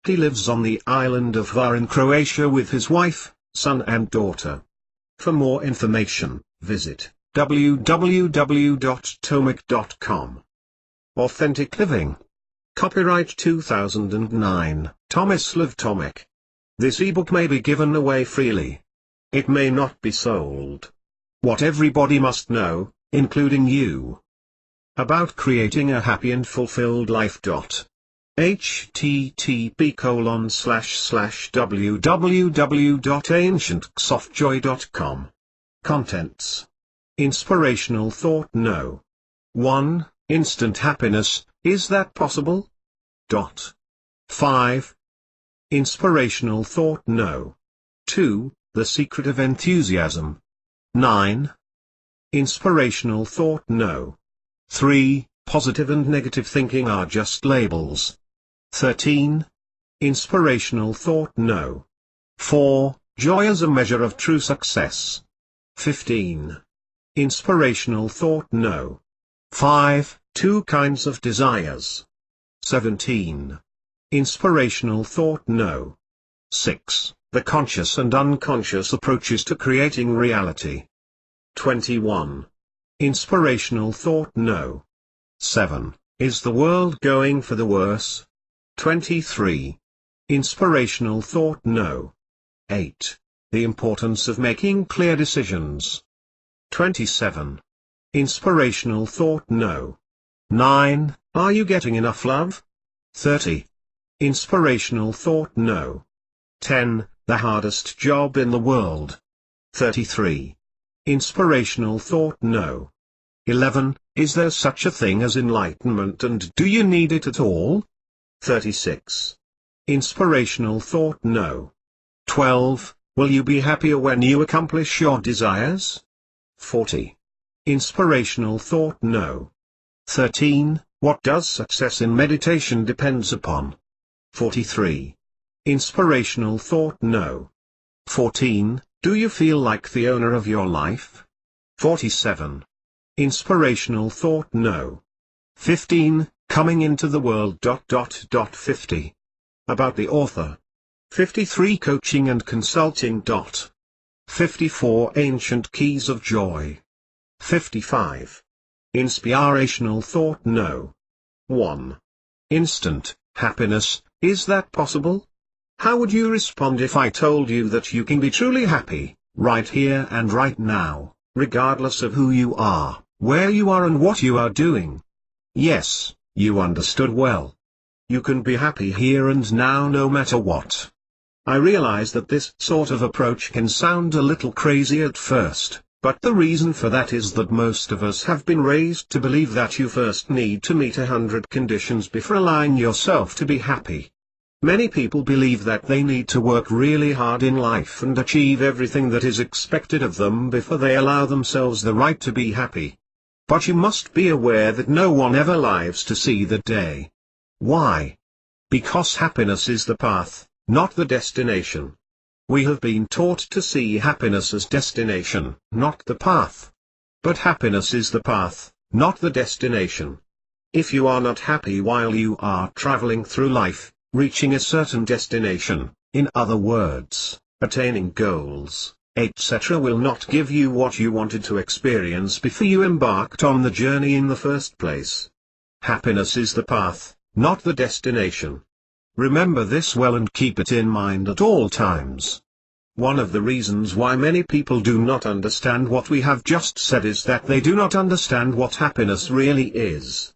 He lives on the island of Hvar in Croatia with his wife, son and daughter. For more information, visit www.tomic.com. Authentic Living. Copyright 2009, Tomislav Tomic. This ebook may be given away freely. It may not be sold. What everybody must know, including you. About creating a happy and fulfilled life. http://www.ancientsoftjoy.com. Contents. Inspirational thought. No. 1. Instant happiness, is that possible? 5. Inspirational thought. No. 2. The secret of enthusiasm. 9. Inspirational thought. No. 3. Positive and negative thinking are just labels. 13. Inspirational thought. No. 4. Joy as a measure of true success. 15. Inspirational thought. No. 5. Two kinds of desires. 17. Inspirational thought. No. 6. The conscious and unconscious approaches to creating reality. 21. Inspirational thought. No. 7. Is the world going for the worse? 23. Inspirational thought. No. 8. The importance of making clear decisions. 27. Inspirational thought. No. 9. Are you getting enough love? 30. Inspirational thought. No. 10. The hardest job in the world. 33. Inspirational thought. No. 11. Is there such a thing as enlightenment, and do you need it at all? 36. Inspirational thought. No. 12. Will you be happier when you accomplish your desires? 40. Inspirational thought. No. 13. What does success in meditation depends upon? 43. Inspirational thought. No. 14. Do you feel like the owner of your life? 47. Inspirational thought. No. 15. Coming into the world. 50. About the author. 53. Coaching and consulting. 54. Ancient keys of joy. 55. Inspirational thought. No. 1. Instant happiness, is that possible? How would you respond if I told you that you can be truly happy, right here and right now, regardless of who you are, where you are and what you are doing? Yes, you understood well. You can be happy here and now no matter what. I realize that this sort of approach can sound a little crazy at first, but the reason for that is that most of us have been raised to believe that you first need to meet 100 conditions before allowing yourself to be happy. Many people believe that they need to work really hard in life and achieve everything that is expected of them before they allow themselves the right to be happy. But you must be aware that no one ever lives to see that day. Why? Because happiness is the path, not the destination. We have been taught to see happiness as destination, not the path. But happiness is the path, not the destination. If you are not happy while you are traveling through life, reaching a certain destination, in other words, attaining goals, etc., will not give you what you wanted to experience before you embarked on the journey in the first place. Happiness is the path, not the destination. Remember this well and keep it in mind at all times. One of the reasons why many people do not understand what we have just said is that they do not understand what happiness really is.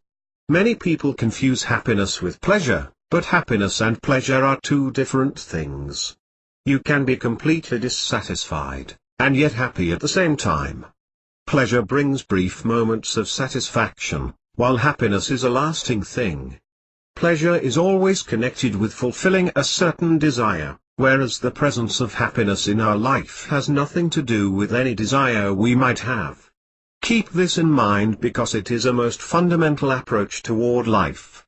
Many people confuse happiness with pleasure, but happiness and pleasure are two different things. You can be completely dissatisfied, and yet happy at the same time. Pleasure brings brief moments of satisfaction, while happiness is a lasting thing. Pleasure is always connected with fulfilling a certain desire, whereas the presence of happiness in our life has nothing to do with any desire we might have. Keep this in mind because it is a most fundamental approach toward life.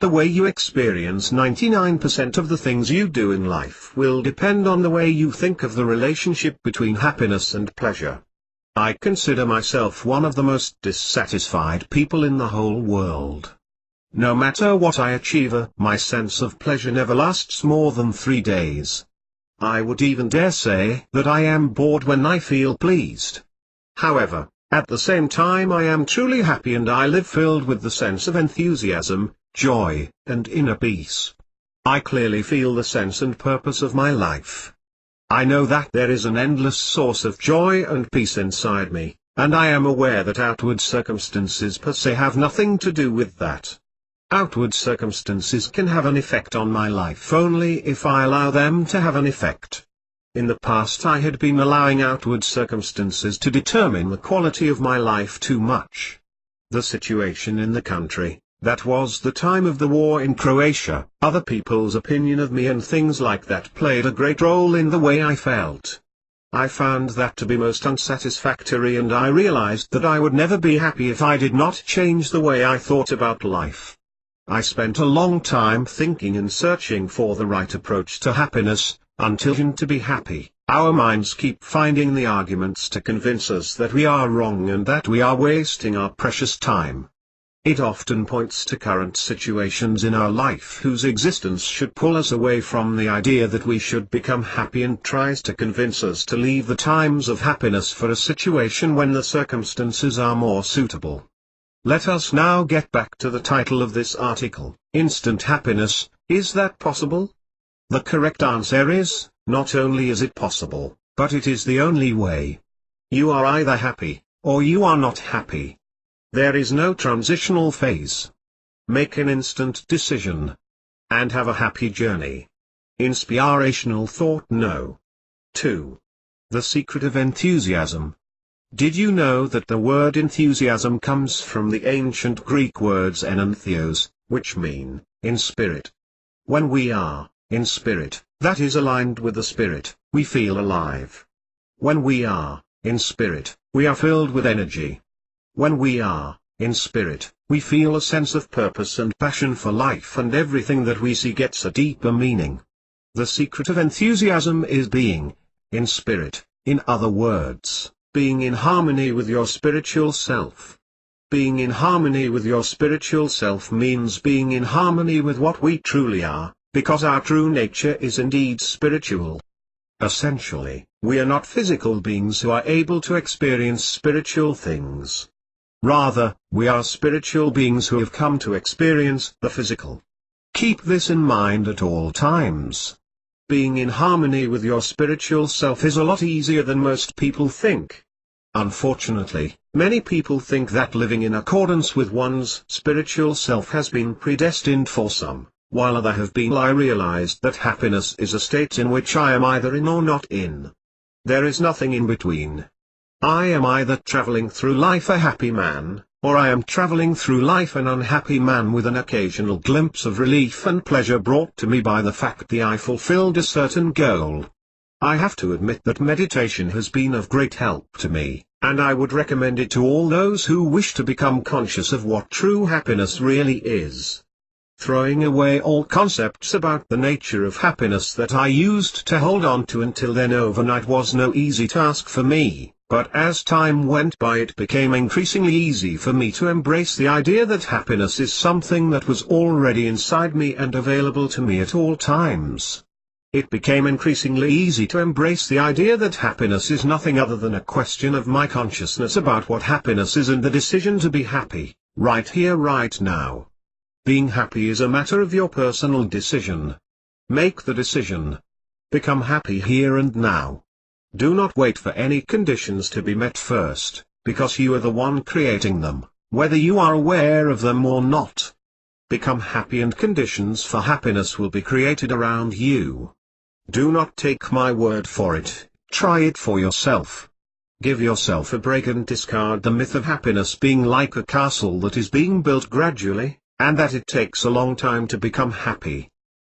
The way you experience 99% of the things you do in life will depend on the way you think of the relationship between happiness and pleasure. I consider myself one of the most dissatisfied people in the whole world. No matter what I achieve, my sense of pleasure never lasts more than 3 days. I would even dare say that I am bored when I feel pleased. However, at the same time I am truly happy and I live filled with the sense of enthusiasm, joy, and inner peace. I clearly feel the sense and purpose of my life. I know that there is an endless source of joy and peace inside me, and I am aware that outward circumstances per se have nothing to do with that. Outward circumstances can have an effect on my life only if I allow them to have an effect. In the past I had been allowing outward circumstances to determine the quality of my life too much. The situation in the country, that was the time of the war in Croatia, other people's opinion of me and things like that played a great role in the way I felt. I found that to be most unsatisfactory and I realized that I would never be happy if I did not change the way I thought about life. I spent a long time thinking and searching for the right approach to happiness, until to be happy, our minds keep finding the arguments to convince us that we are wrong and that we are wasting our precious time. It often points to current situations in our life whose existence should pull us away from the idea that we should become happy and tries to convince us to leave the times of happiness for a situation when the circumstances are more suitable. Let us now get back to the title of this article, Instant Happiness, is that possible? The correct answer is, not only is it possible, but it is the only way. You are either happy, or you are not happy. There is no transitional phase. Make an instant decision. And have a happy journey. Inspirational thought. No. 2. The secret of enthusiasm. Did you know that the word enthusiasm comes from the ancient Greek words enantheos, which mean, in spirit? When we are, in spirit, that is aligned with the spirit, we feel alive. When we are, in spirit, we are filled with energy. When we are, in spirit, we feel a sense of purpose and passion for life and everything that we see gets a deeper meaning. The secret of enthusiasm is being, in spirit, in other words, being in harmony with your spiritual self. Being in harmony with your spiritual self means being in harmony with what we truly are, because our true nature is indeed spiritual. Essentially, we are not physical beings who are able to experience spiritual things. Rather, we are spiritual beings who have come to experience the physical. Keep this in mind at all times. Being in harmony with your spiritual self is a lot easier than most people think. Unfortunately, many people think that living in accordance with one's spiritual self has been predestined for some, while other have been. I realized that happiness is a state in which I am either in or not in. There is nothing in between. I am either traveling through life a happy man, or I am traveling through life an unhappy man with an occasional glimpse of relief and pleasure brought to me by the fact that I fulfilled a certain goal. I have to admit that meditation has been of great help to me, and I would recommend it to all those who wish to become conscious of what true happiness really is. Throwing away all concepts about the nature of happiness that I used to hold on to until then overnight was no easy task for me, but as time went by it became increasingly easy for me to embrace the idea that happiness is something that was already inside me and available to me at all times. It became increasingly easy to embrace the idea that happiness is nothing other than a question of my consciousness about what happiness is and the decision to be happy, right here right now. Being happy is a matter of your personal decision. Make the decision. Become happy here and now. Do not wait for any conditions to be met first, because you are the one creating them, whether you are aware of them or not. Become happy and conditions for happiness will be created around you. Do not take my word for it, try it for yourself. Give yourself a break and discard the myth of happiness being like a castle that is being built gradually, and that it takes a long time to become happy.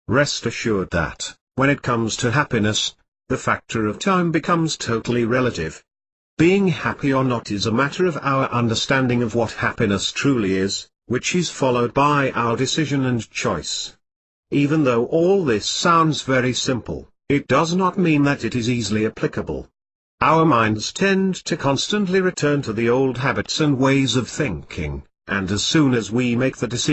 Rest assured that, when it comes to happiness, the factor of time becomes totally relative. Being happy or not is a matter of our understanding of what happiness truly is, which is followed by our decision and choice. Even though all this sounds very simple, it does not mean that it is easily applicable. Our minds tend to constantly return to the old habits and ways of thinking, and as soon as we make the decision